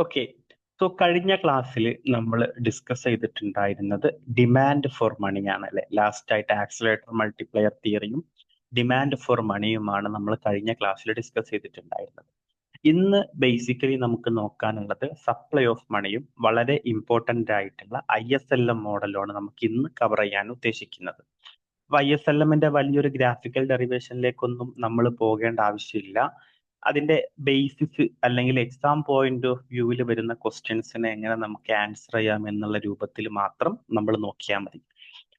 Okay. So കഴിഞ്ഞ ക്ലാസ്സിൽ നമ്മൾ ഡിസ്കസ് ചെയ്തിട്ടുണ്ടായിരുന്നത് ഡിമാൻഡ് ഫോർ മണിയാണ് അല്ലെ. ലാസ്റ്റ് ആയിട്ട് ആക്സിലേറ്റർ മൾട്ടിപ്ലയർ തിയറിയും ഡിമാൻഡ് ഫോർ മണിയുമാണ് നമ്മൾ കഴിഞ്ഞ ക്ലാസ്സിൽ ഡിസ്കസ് ചെയ്തിട്ടുണ്ടായിരുന്നത്. ഇന്ന് ബേസിക്കലി നമുക്ക് നോക്കാനുള്ളത് സപ്ലൈ ഓഫ് മണിയും വളരെ ഇമ്പോർട്ടന്റ് ആയിട്ടുള്ള ISLM മോഡലുമാണ് നമുക്ക് ഇന്ന് കവർ ചെയ്യാൻ ഉദ്ദേശിക്കുന്നത്. ISLMന്റെ വലിയൊരു ഗ്രാഫിക്കൽ ഡെറിവേഷനിലേക്കൊന്നും നമ്മൾ പോകേണ്ട ആവശ്യമില്ല. അതിന്റെ ബേസിസ് അല്ലെങ്കിൽ എക്സാം പോയിന്റ് ഓഫ് വ്യൂവിൽ വരുന്ന ക്വസ്റ്റ്യൻസിനെ എങ്ങനെ നമുക്ക് ആൻസർ ചെയ്യാം എന്നുള്ള രൂപത്തിൽ മാത്രം നമ്മൾ നോക്കിയാൽ മതി.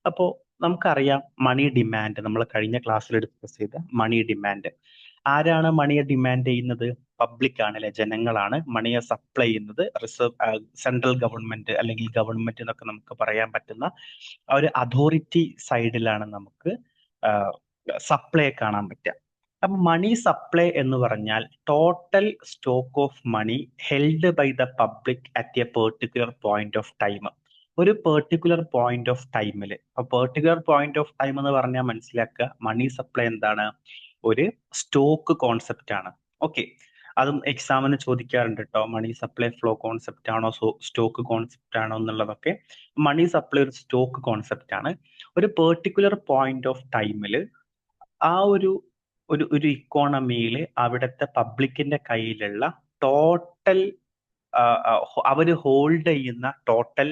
അപ്പോ നമുക്കറിയാം മണി ഡിമാൻഡ്, നമ്മൾ കഴിഞ്ഞ ക്ലാസ്സിൽ ഡിസ്കസ് ചെയ്ത മണി ഡിമാൻഡ്. ആരാണ് മണിയെ ഡിമാൻഡ് ചെയ്യുന്നത്? പബ്ലിക് ആണ് അല്ലെ, ജനങ്ങളാണ് മണിയെ സപ്ലൈ ചെയ്യുന്നത്. സെൻട്രൽ ഗവൺമെന്റ് അല്ലെങ്കിൽ ഗവൺമെന്റ് എന്നൊക്കെ നമുക്ക് പറയാൻ പറ്റുന്ന ആ ഒരു അതോറിറ്റി സൈഡിലാണ് നമുക്ക് സപ്ലൈ കാണാൻ പറ്റുക. അപ്പൊ മണി സപ്ലൈ എന്ന് പറഞ്ഞാൽ total stock of money held by the public at a particular point of time. ഒരു പെർട്ടിക്കുലർ പോയിന്റ് ഓഫ് ടൈമിൽ, അപ്പൊ പെർട്ടിക്കുലർ പോയിന്റ് ഓഫ് ടൈം എന്ന് പറഞ്ഞാൽ മനസ്സിലാക്കുക, മണി സപ്ലൈ എന്താണ്? ഒരു സ്റ്റോക്ക് കോൺസെപ്റ്റ് ആണ്. ഓക്കെ, അതും എക്സാമിന് ചോദിക്കാറുണ്ട് കേട്ടോ. മണി സപ്ലൈ ഫ്ലോ കോൺസെപ്റ്റ് ആണോ സ്റ്റോക്ക് കോൺസെപ്റ്റ് ആണോ എന്നുള്ളതൊക്കെ. മണി സപ്ലൈ ഒരു സ്റ്റോക്ക് കോൺസെപ്റ്റ് ആണ്. ഒരു പെർട്ടിക്കുലർ പോയിന്റ് ഓഫ് ടൈമിൽ ആ ഒരു ഒരു ഒരു ഇക്കോണമിയിൽ അവിടുത്തെ പബ്ലിക്കിന്റെ കയ്യിലുള്ള ടോട്ടൽ അവര് ഹോൾഡ് ചെയ്യുന്ന ടോട്ടൽ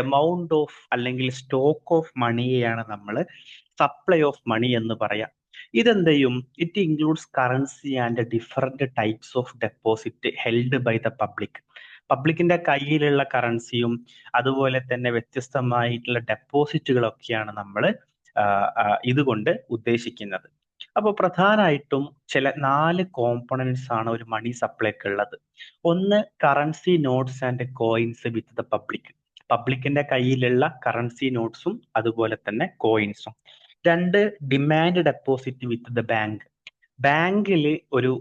എമൗണ്ട് ഓഫ് അല്ലെങ്കിൽ സ്റ്റോക്ക് ഓഫ് മണിയെയാണ് നമ്മൾ സപ്ലൈ ഓഫ് മണി എന്ന് പറയാം. ഇതെന്ത് ചെയ്യും? It includes currency and different types of deposit held by the public. പബ്ലിക്കിന്റെ കയ്യിലുള്ള കറൻസിയും അതുപോലെ തന്നെ വ്യത്യസ്തമായിട്ടുള്ള ഡെപ്പോസിറ്റുകളൊക്കെയാണ് നമ്മൾ ഇതുകൊണ്ട് ഉദ്ദേശിക്കുന്നത്. അപ്പോൾ പ്രധാനമായിട്ടും ചില 4 കോമ്പണൻസ് ആണ് ഒരു മണി സപ്ലൈക്ക് ഉള്ളത്. ഒന്ന്, currency notes and coins with the public. പബ്ലിക്കിന്റെ കയ്യിലുള്ള കറൻസി നോട്ട്സും അതുപോലെ തന്നെ കോയിൻസും. 2, demand deposit with the bank. ബാങ്കിൽ ഒരു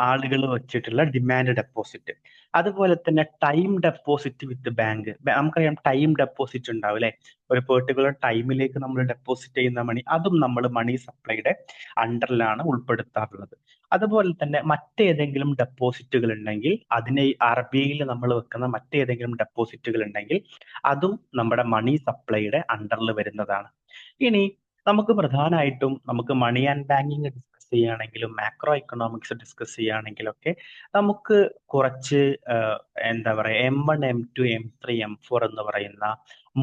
ആളുകൾ വെച്ചിട്ടുള്ള ഡിമാൻഡ് ഡെപ്പോസിറ്റ്. അതുപോലെ തന്നെ ടൈം ഡെപ്പോസിറ്റ് വിത്ത് ബാങ്ക്. നമുക്കറിയാം ടൈം ഡെപ്പോസിറ്റ് ഉണ്ടാവും അല്ലെ, ഒരു പെർട്ടിക്കുലർ ടൈമിലേക്ക് നമ്മൾ ഡെപ്പോസിറ്റ് ചെയ്യുന്ന മണി, അതും നമ്മൾ മണി സപ്ലൈയുടെ അണ്ടറിലാണ് ഉൾപ്പെടുത്താറുള്ളത്. അതുപോലെ തന്നെ മറ്റേതെങ്കിലും ഡെപ്പോസിറ്റുകൾ ഉണ്ടെങ്കിൽ അതിനെ RBIയിൽ നമ്മൾ വെക്കുന്ന മറ്റേതെങ്കിലും ഡെപ്പോസിറ്റുകൾ ഉണ്ടെങ്കിൽ അതും നമ്മുടെ മണി സപ്ലൈയുടെ അണ്ടറിൽ വരുന്നതാണ്. ഇനി നമുക്ക് പ്രധാനമായിട്ടും നമുക്ക് മണി ആൻഡ് ബാങ്കിങ് ഡിസ്കസ് ചെയ്യുകയാണെങ്കിലും മാക്രോ എക്കണോമിക്സ് ഡിസ്കസ് ചെയ്യുകയാണെങ്കിലും ഒക്കെ നമുക്ക് കുറച്ച് എന്താ പറയുക, M1, M2, M3, M4 എന്ന് പറയുന്ന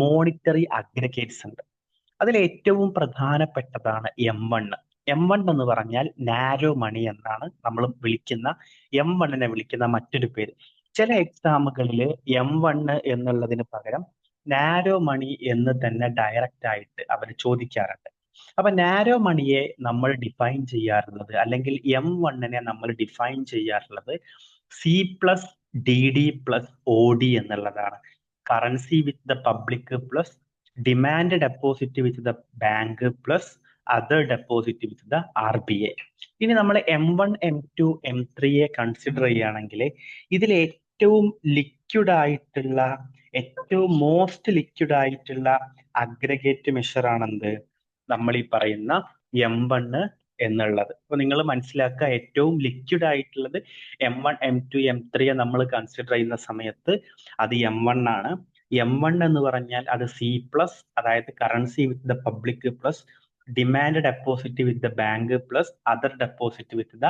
മോണിറ്ററി അഗ്രിഗേറ്റ്സ് ഉണ്ട്. അതിൽ ഏറ്റവും പ്രധാനപ്പെട്ടതാണ് M1. M1 എന്ന് പറഞ്ഞാൽ നാരോ മണി എന്നാണ് നമ്മൾ വിളിക്കുന്ന, M1നെ വിളിക്കുന്ന മറ്റൊരു പേര്. ചില എക്സാമുകളിൽ M1 എന്നുള്ളതിന് പകരം നാരോ മണി എന്ന് തന്നെ ഡയറക്റ്റ് ആയിട്ട് അവർ ചോദിക്കാറുണ്ട്. അപ്പൊ നാരോ മണിയെ നമ്മൾ ഡിഫൈൻ ചെയ്യാറുള്ളത്, അല്ലെങ്കിൽ M1നെ നമ്മൾ ഡിഫൈൻ ചെയ്യാറുള്ളത് C+DD+OD എന്നുള്ളതാണ്. Currency with the public plus demand deposit with the bank plus other deposit with the RBI. ഇനി നമ്മൾ M1, M2, M3യെ കൺസിഡർ ചെയ്യുകയാണെങ്കിൽ ഇതിൽ ഏറ്റവും ലിക്വിഡ് ആയിട്ടുള്ള, ഏറ്റവും മോസ്റ്റ് ലിക്വിഡ് ആയിട്ടുള്ള അഗ്രഗേറ്റ് മെഷർ ആണെന്ത്? നമ്മൾ ഈ പറയുന്ന M1 എന്നുള്ളത്. അപ്പൊ നിങ്ങൾ മനസ്സിലാക്കുക, ഏറ്റവും ലിക്വിഡ് ആയിട്ടുള്ളത് M1, M2, M3യെ നമ്മൾ കൺസിഡർ ചെയ്യുന്ന സമയത്ത് അത് M1 ആണ്. M1 എന്ന് പറഞ്ഞാൽ അത് C+, അതായത് currency with the public plus demand deposit with the bank plus other deposit with the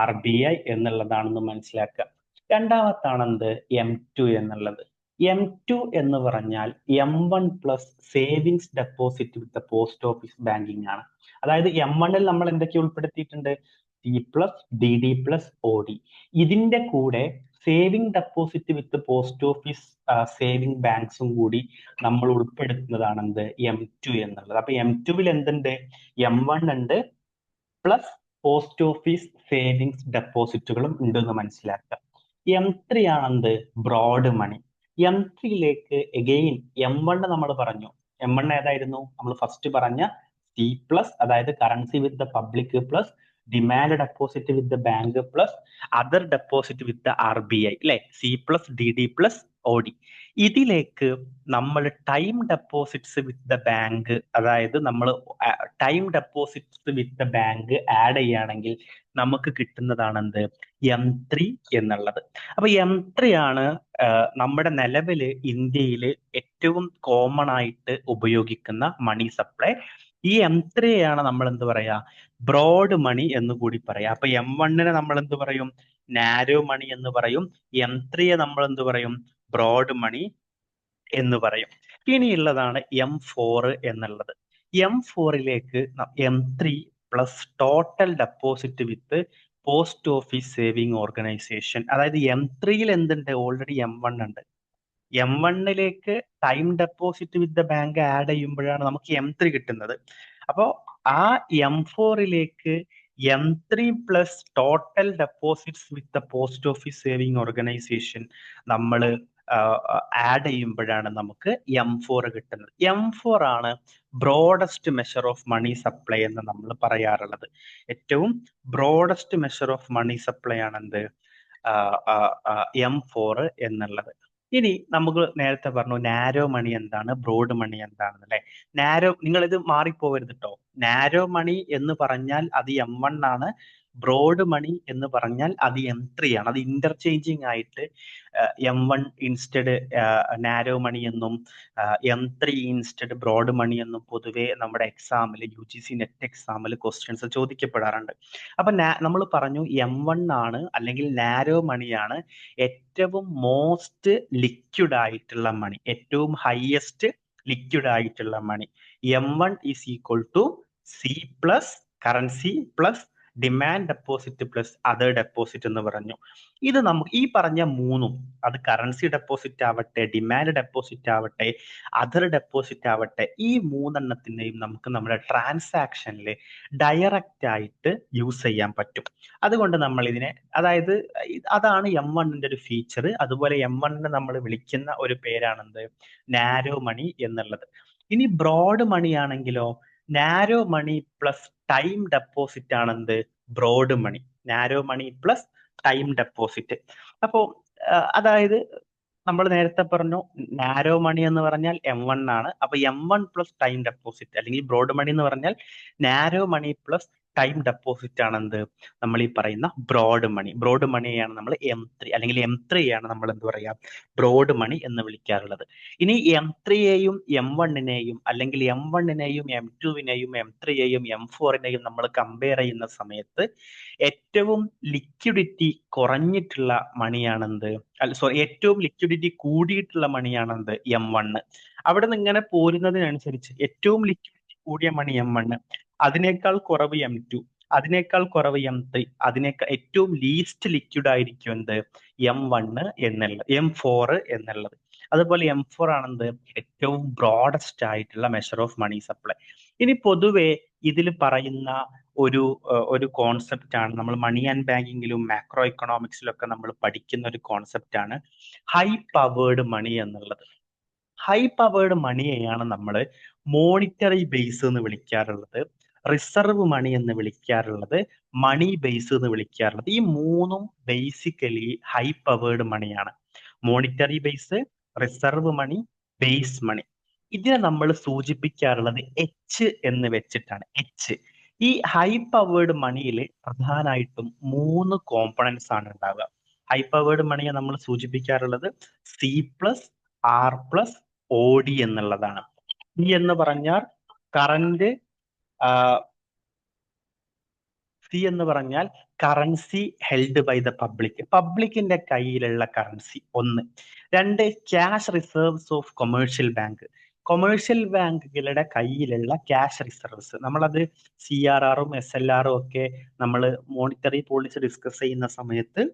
RBI എന്നുള്ളതാണെന്ന് മനസ്സിലാക്കുക. രണ്ടാമത്താണെന്ത്? M2 എന്നുള്ളത്. M2 എന്ന് പറഞ്ഞാൽ M1 plus savings deposit with the post office banking ആണ്. അതായത് M1ൽ നമ്മൾ എന്തൊക്കെ ഉൾപ്പെടുത്തിയിട്ടുണ്ട്? C+DD+OD. ഇതിന്റെ കൂടെ saving deposit with post office saving ബാങ്ക്സും കൂടി നമ്മൾ ഉൾപ്പെടുത്തുന്നതാണ് എന്ത്? M2 എന്നുള്ളത്. അപ്പൊ M2വിൽ എന്തുണ്ട്? M1 ഉണ്ട് പ്ലസ് പോസ്റ്റ് ഓഫീസ് സേവിങ്സ് ഡെപ്പോസിറ്റുകളും ഉണ്ടെന്ന് മനസ്സിലാക്കുക. M3 ആണെന്ത്? ബ്രോഡ് മണി. M3യിലേക്ക് എഗെയിൻ M1 നമ്മൾ പറഞ്ഞു. M1 ഏതായിരുന്നു? നമ്മൾ ഫസ്റ്റ് പറഞ്ഞ C+, അതായത് currency with the public plus demand deposit with the bank plus other deposit with the RBI അല്ലെ, C+DD+OD. ഇതിലേക്ക് നമ്മൾ time deposits with the bank, അതായത് നമ്മൾ time deposits with the bank add ചെയ്യുകയാണെങ്കിൽ നമുക്ക് കിട്ടുന്നതാണ് എന്ത്, M3 എന്നുള്ളത്. അപ്പൊ M3 ആണ് നമ്മുടെ നിലവിൽ ഇന്ത്യയിൽ ഏറ്റവും കോമൺ ആയിട്ട് ഉപയോഗിക്കുന്ന മണി സപ്ലൈ. ഈ M3 ആണ് നമ്മൾ എന്ത് പറയാ, ബ്രോഡ് മണി എന്ന് കൂടി പറയാം. അപ്പൊ M1 നമ്മൾ എന്ത് പറയും, നാരോ മണി എന്ന് പറയും. M3 നമ്മൾ എന്ത് പറയും, ബ്രോഡ് മണി എന്ന് പറയും. ഇനിയുള്ളതാണ് M4 എന്നുള്ളത്. M4ലേക്ക് M3 plus total deposit with post office saving organisation. അതായത് M3യിൽ എന്തുണ്ട്, ഓൾറെഡി M1 ഉണ്ട്. M1ലേക്ക് time deposit with the bank add ചെയ്യുമ്പോഴാണ് നമുക്ക് M3 കിട്ടുന്നത്. അപ്പോ ആ M4ലേക്ക് M3 plus total deposits with the post office saving organisation നമ്മൾ ആഡ് ചെയ്യുമ്പോഴാണ് നമുക്ക് M4 കിട്ടുന്നത്. M4 ആണ് broadest measure of money supply എന്ന് നമ്മൾ പറയാറുള്ളത്. ഏറ്റവും broadest measure of money supply ആണ് എന്ത്, M4 എന്നുള്ളത്. ഇനി നമുക്ക് നേരത്തെ പറഞ്ഞു നാരോ മണി എന്താണ്, ബ്രോഡ് മണി എന്താണെന്ന് അല്ലെ. നാരോ, നിങ്ങൾ ഇത് മാറിപ്പോവരുത് കേട്ടോ. നാരോ മണി എന്ന് പറഞ്ഞാൽ അത് M1 ആണ്, ബ്രോഡ് മണി എന്ന് പറഞ്ഞാൽ അത് M3 ആണ്. അത് ഇന്റർചേഞ്ചിങ് ആയിട്ട് M1 ഇൻസ്റ്റഡ് നാരോ മണി എന്നും M3 ഇൻസ്റ്റഡ് ബ്രോഡ് മണി എന്നും പൊതുവെ നമ്മുടെ എക്സാമിൽ UGC നെറ്റ് എക്സാമിൽ ക്വസ്റ്റ്യൻസ് ചോദിക്കപ്പെടാറുണ്ട്. അപ്പൊ നമ്മൾ പറഞ്ഞു M1 ആണ് അല്ലെങ്കിൽ നാരോ മണിയാണ് ഏറ്റവും മോസ്റ്റ് ലിക്വിഡ് ആയിട്ടുള്ള മണി, ഏറ്റവും ഹയസ്റ്റ് ലിക്വിഡ് ആയിട്ടുള്ള money. M1 is equal to C plus currency plus demand deposit plus other deposit എന്ന് പറഞ്ഞു. ഇത് നമുക്ക് ഈ പറഞ്ഞ മൂന്നും, അത് കറൻസി ഡെപ്പോസിറ്റ് ആവട്ടെ, ഡിമാൻഡ് ഡെപ്പോസിറ്റ് ആവട്ടെ, അതർ ഡെപ്പോസിറ്റ് ആവട്ടെ, ഈ മൂന്നെണ്ണത്തിനെയും നമുക്ക് നമ്മുടെ ട്രാൻസാക്ഷനിൽ ഡയറക്റ്റ് ആയിട്ട് യൂസ് ചെയ്യാൻ പറ്റും. അതുകൊണ്ട് നമ്മൾ ഇതിനെ, അതായത് അതാണ് M1ന്റെ ഒരു ഫീച്ചർ. അതുപോലെ M1നെ നമ്മൾ വിളിക്കുന്ന ഒരു പേരാണെന്ത്, നാരോ മണി എന്നുള്ളത്. ഇനി ബ്രോഡ് മണി ആണെങ്കിലോ, നാരോ മണി പ്ലസ് ടൈം ഡെപ്പോസിറ്റ് ആണെന്ത്, ബ്രോഡ് മണി. നാരോ മണി പ്ലസ് ടൈം ഡെപ്പോസിറ്റ്. അപ്പോ അതായത് നമ്മൾ നേരത്തെ പറഞ്ഞു നാരോ മണി എന്ന് പറഞ്ഞാൽ M1 ആണ്. അപ്പൊ M1 പ്ലസ് ടൈം ഡെപ്പോസിറ്റ്, അല്ലെങ്കിൽ ബ്രോഡ് മണി എന്ന് പറഞ്ഞാൽ നാരോ മണി പ്ലസ് ടൈം ഡെപ്പോസിറ്റ് ആണെന്ത്, നമ്മൾ ഈ പറയുന്ന ബ്രോഡ് മണി. ബ്രോഡ് മണിയാണ് നമ്മൾ M3 അല്ലെങ്കിൽ M3 ആണ് നമ്മൾ എന്ത് പറയാ, ബ്രോഡ് മണി എന്ന് വിളിക്കാറുള്ളത്. ഇനി M3യെയും M1നെയും അല്ലെങ്കിൽ M1നെയും M2നെയും M3യെയും M4നെയും നമ്മൾ കമ്പയർ ചെയ്യുന്ന സമയത്ത് ഏറ്റവും ലിക്വിഡിറ്റി കുറഞ്ഞിട്ടുള്ള മണിയാണെന്ത്, ഏറ്റവും ലിക്വിഡിറ്റി കൂടിയിട്ടുള്ള മണിയാണെന്ത്, M1. അവിടെ നിന്ന് ഇങ്ങനെ പോരുന്നതിനനുസരിച്ച് ഏറ്റവും ലിക്വിഡിറ്റി കൂടിയ മണി M1, അതിനേക്കാൾ കുറവ് M2, അതിനേക്കാൾ കുറവ് M3, അതിനേക്കാൾ ഏറ്റവും ലീസ്റ്റ് ലിക്വിഡ് ആയിരിക്കും എന്ത്, M1 എന്നുള്ളത്, M4 എന്നുള്ളത്. അതുപോലെ M4 ആണെന്ത്, ഏറ്റവും ബ്രോഡസ്റ്റ് ആയിട്ടുള്ള മെഷർ ഓഫ് മണി സപ്ലൈ. ഇനി പൊതുവെ ഇതിൽ പറയുന്ന ഒരു കോൺസെപ്റ്റ് ആണ്, നമ്മൾ മണി ആൻഡ് ബാങ്കിങ്ങിലും മാക്രോ ഇക്കണോമിക്സിലും ഒക്കെ നമ്മൾ പഠിക്കുന്ന ഒരു കോൺസെപ്റ്റ് ആണ് ഹൈ പവേർഡ് മണി എന്നുള്ളത്. ഹൈ പവേർഡ് മണിയെയാണ് നമ്മൾ മോണിറ്ററി ബേസ് എന്ന് വിളിക്കാറുള്ളത്, റിസർവ് മണി എന്ന് വിളിക്കാറുള്ളത്, മണി ബേസ് എന്ന് വിളിക്കാറുള്ളത്. ഈ മൂന്നും ബേസിക്കലി ഹൈ പവേർഡ് മണിയാണ്. മോണിറ്ററി ബേസ്, റിസർവ് മണി, ബേസ് മണി. ഇതിനെ നമ്മൾ സൂചിപ്പിക്കാറുള്ളത് H എന്ന് വെച്ചിട്ടാണ്. H. ഈ ഹൈ പവേർഡ് മണിയിൽ പ്രധാനമായിട്ടും 3 കോമ്പണൻസ് ആണ് ഉണ്ടാവുക. ഹൈ പവേർഡ് മണിയെ നമ്മൾ സൂചിപ്പിക്കാറുള്ളത് C plus R plus OD എന്നുള്ളതാണ്. C എന്ന് പറഞ്ഞാൽ കറന്റ്, C എന്ന് പറഞ്ഞാൽ currency held by the public, പബ്ലിക്കിന്റെ കയ്യിലുള്ള currency 1. 2, cash reserves of commercial bank, commercial ബാങ്കുകളുടെ കയ്യിലുള്ള ക്യാഷ് റിസർവ്സ്. നമ്മളത് CRRും SLRും ഒക്കെ നമ്മൾ മോണിറ്ററി പോളിസി ഡിസ്കസ് ചെയ്യുന്ന സമയത്ത്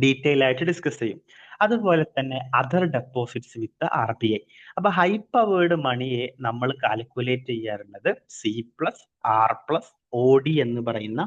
ഡീറ്റെയിൽ ആയിട്ട് ഡിസ്കസ് ചെയ്യും. അതുപോലെ തന്നെ അതർ ഡെപ്പോസിറ്റ്സ് വിത്ത് RBI. അപ്പൊ ഹൈ പവേർഡ് മണിയെ നമ്മൾ കാൽക്കുലേറ്റ് ചെയ്യാറുള്ളത് C plus R plus OD എന്ന് പറയുന്ന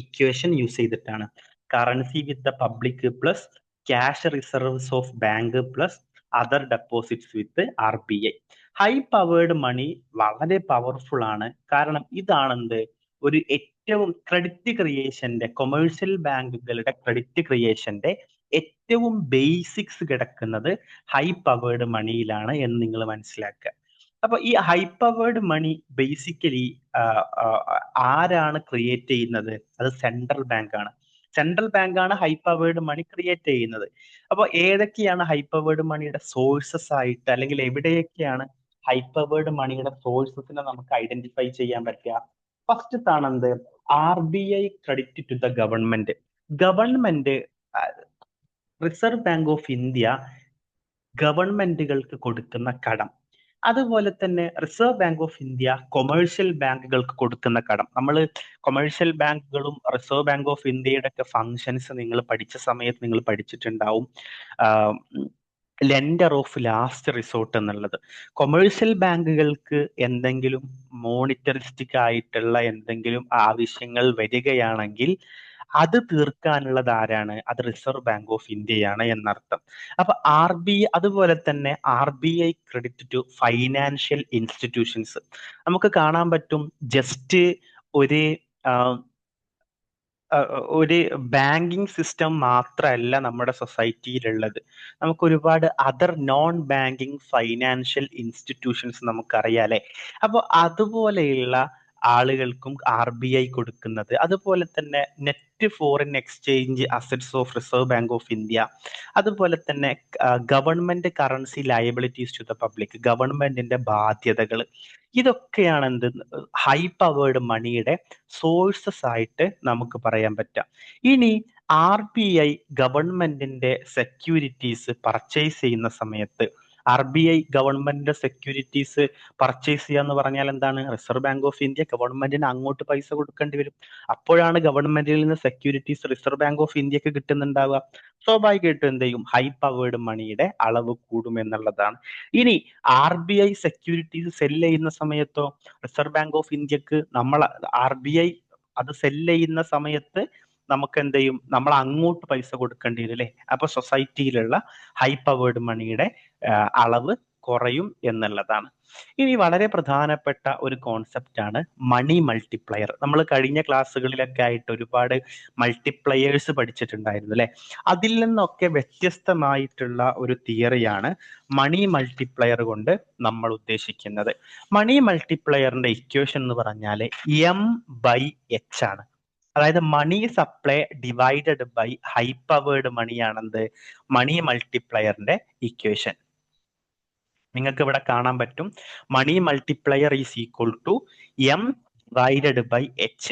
ഇക്വേഷൻ യൂസ് ചെയ്തിട്ടാണ്. Currency with the public plus cash reserves of bank plus other deposits with RBI. High powered money വളരെ powerful ആണ്. കാരണം ഇതാണെന്ത്, ഒരു ഏറ്റവും ക്രെഡിറ്റ് ക്രിയേഷന്റെ, കൊമേഴ്ഷ്യൽ ബാങ്കുകളുടെ ക്രെഡിറ്റ് ക്രിയേഷന്റെ ഏറ്റവും ബേസിക്സ് കിടക്കുന്നത് ഹൈ പവേർഡ് മണിയിലാണ് എന്ന് നിങ്ങൾ മനസ്സിലാക്കുക. അപ്പൊ ഈ ഹൈ പവേർഡ് മണി ബേസിക്കലി ആരാണ് ക്രിയേറ്റ് ചെയ്യുന്നത്? അത് സെൻട്രൽ ബാങ്ക് ആണ്. സെൻട്രൽ ബാങ്ക് ആണ് ഹൈ പവേർഡ് മണി ക്രിയേറ്റ് ചെയ്യുന്നത്. അപ്പൊ ഏതൊക്കെയാണ് ഹൈ പവേർഡ് മണിയുടെ സോഴ്സസ് ആയിട്ട്, അല്ലെങ്കിൽ എവിടെയൊക്കെയാണ് ഹൈ പവേർഡ് മണിയുടെ സോഴ്സസിനെ നമുക്ക് ഐഡന്റിഫൈ ചെയ്യാൻ പറ്റുക? ഫസ്റ്റ് ആണെന്ത്? RBI credit to the government. Government, reserve bank of India ഗവൺമെന്റുകൾക്ക് കൊടുക്കുന്ന കടം, അതുപോലെ തന്നെ reserve bank of India commercial ബാങ്കുകൾക്ക് കൊടുക്കുന്ന കടം. നമ്മൾ കൊമേഴ്ഷ്യൽ ബാങ്കുകളും റിസർവ് ബാങ്ക് ഓഫ് ഇന്ത്യയുടെ ഒക്കെ ഫങ്ഷൻസ് നിങ്ങൾ പഠിച്ച സമയത്ത് നിങ്ങൾ പഠിച്ചിട്ടുണ്ടാവും. ലെൻഡർ ഓഫ് ലാസ്റ്റ് റിസോർട്ട് എന്നുള്ളത്. കൊമേഴ്ഷ്യൽ ബാങ്കുകൾക്ക് എന്തെങ്കിലും മോണിറ്ററിസ്റ്റിക് ആയിട്ടുള്ള എന്തെങ്കിലും ആവശ്യങ്ങൾ വരികയാണെങ്കിൽ അത് തീർക്കാനുള്ളത് ആരാണ്? അത് റിസർവ് ബാങ്ക് ഓഫ് ഇന്ത്യയാണ് എന്നർത്ഥം. അപ്പൊ അതുപോലെ തന്നെ RBI credit to financial institutions. നമുക്ക് കാണാൻ പറ്റും, ജസ്റ്റ് ഒരു ഒരു ബാങ്കിങ് സിസ്റ്റം മാത്രമല്ല നമ്മുടെ സൊസൈറ്റിയിലുള്ളത്. നമുക്ക് ഒരുപാട് other non banking financial institutions നമുക്കറിയാലേ. അപ്പോൾ അതുപോലെയുള്ള ആളുകൾക്കും RBI കൊടുക്കുന്നത്, അതുപോലെ തന്നെ net foreign exchange assets of reserve bank of India, അതുപോലെ തന്നെ government currency liabilities to the public, ഗവൺമെന്റിന്റെ ബാധ്യതകൾ, ഇതൊക്കെയാണ് എന്ത് ഹൈ പവേർഡ് മണിയുടെ സോഴ്സസ് ആയിട്ട് നമുക്ക് പറയാൻ പറ്റാം. ഇനി RBI ഗവൺമെന്റിന്റെ സെക്യൂരിറ്റീസ് പർച്ചേസ് ചെയ്യുന്ന സമയത്ത്, RBI ഗവൺമെന്റിന്റെ സെക്യൂരിറ്റീസ് പർച്ചേസ് ചെയ്യുക എന്ന് പറഞ്ഞാൽ എന്താണ്? റിസർവ് ബാങ്ക് ഓഫ് ഇന്ത്യ ഗവൺമെന്റിന് അങ്ങോട്ട് പൈസ കൊടുക്കേണ്ടി വരും. അപ്പോഴാണ് ഗവൺമെന്റിൽ നിന്ന് സെക്യൂരിറ്റീസ് റിസർവ് ബാങ്ക് ഓഫ് ഇന്ത്യക്ക് കിട്ടുന്നുണ്ടാവുക. സ്വാഭാവികമായിട്ടും എന്ത് ചെയ്യും? ഹൈ പവേർഡ് മണിയുടെ അളവ് കൂടും എന്നുള്ളതാണ്. ഇനി RBI സെക്യൂരിറ്റീസ് സെല്ല് ചെയ്യുന്ന സമയത്തോ, റിസർവ് ബാങ്ക് ഓഫ് ഇന്ത്യക്ക് RBI അത് സെല്ല് ചെയ്യുന്ന സമയത്ത് നമുക്ക് എന്ത് ചെയ്യും? നമ്മൾ അങ്ങോട്ട് പൈസ കൊടുക്കേണ്ടി വരും അല്ലേ? അപ്പൊ സൊസൈറ്റിയിലുള്ള ഹൈ പവേർഡ് മണിയുടെ അളവ് കുറയും എന്നുള്ളതാണ്. ഇനി വളരെ പ്രധാനപ്പെട്ട ഒരു കോൺസെപ്റ്റ് ആണ് മണി മൾട്ടിപ്ലയർ. നമ്മൾ കഴിഞ്ഞ ക്ലാസ്സുകളിലൊക്കെ ആയിട്ട് ഒരുപാട് മൾട്ടിപ്ലയേഴ്സ് പഠിച്ചിട്ടുണ്ടായിരുന്നു അല്ലെ? അതിൽ നിന്നൊക്കെ വ്യത്യസ്തമായിട്ടുള്ള ഒരു തിയറിയാണ് മണി മൾട്ടിപ്ലയർ കൊണ്ട് നമ്മൾ ഉദ്ദേശിക്കുന്നത്. മണി മൾട്ടിപ്ലയറിന്റെ ഇക്വേഷൻ എന്ന് പറഞ്ഞാൽ M/H ആണ്. അതായത് money supply divided by high powered മണിയാണെന്ത്? മണി മൾട്ടിപ്ലയറിന്റെ ഇക്വേഷൻ. നിങ്ങൾക്ക് ഇവിടെ കാണാൻ പറ്റും, money multiplier is equal to M divided by H,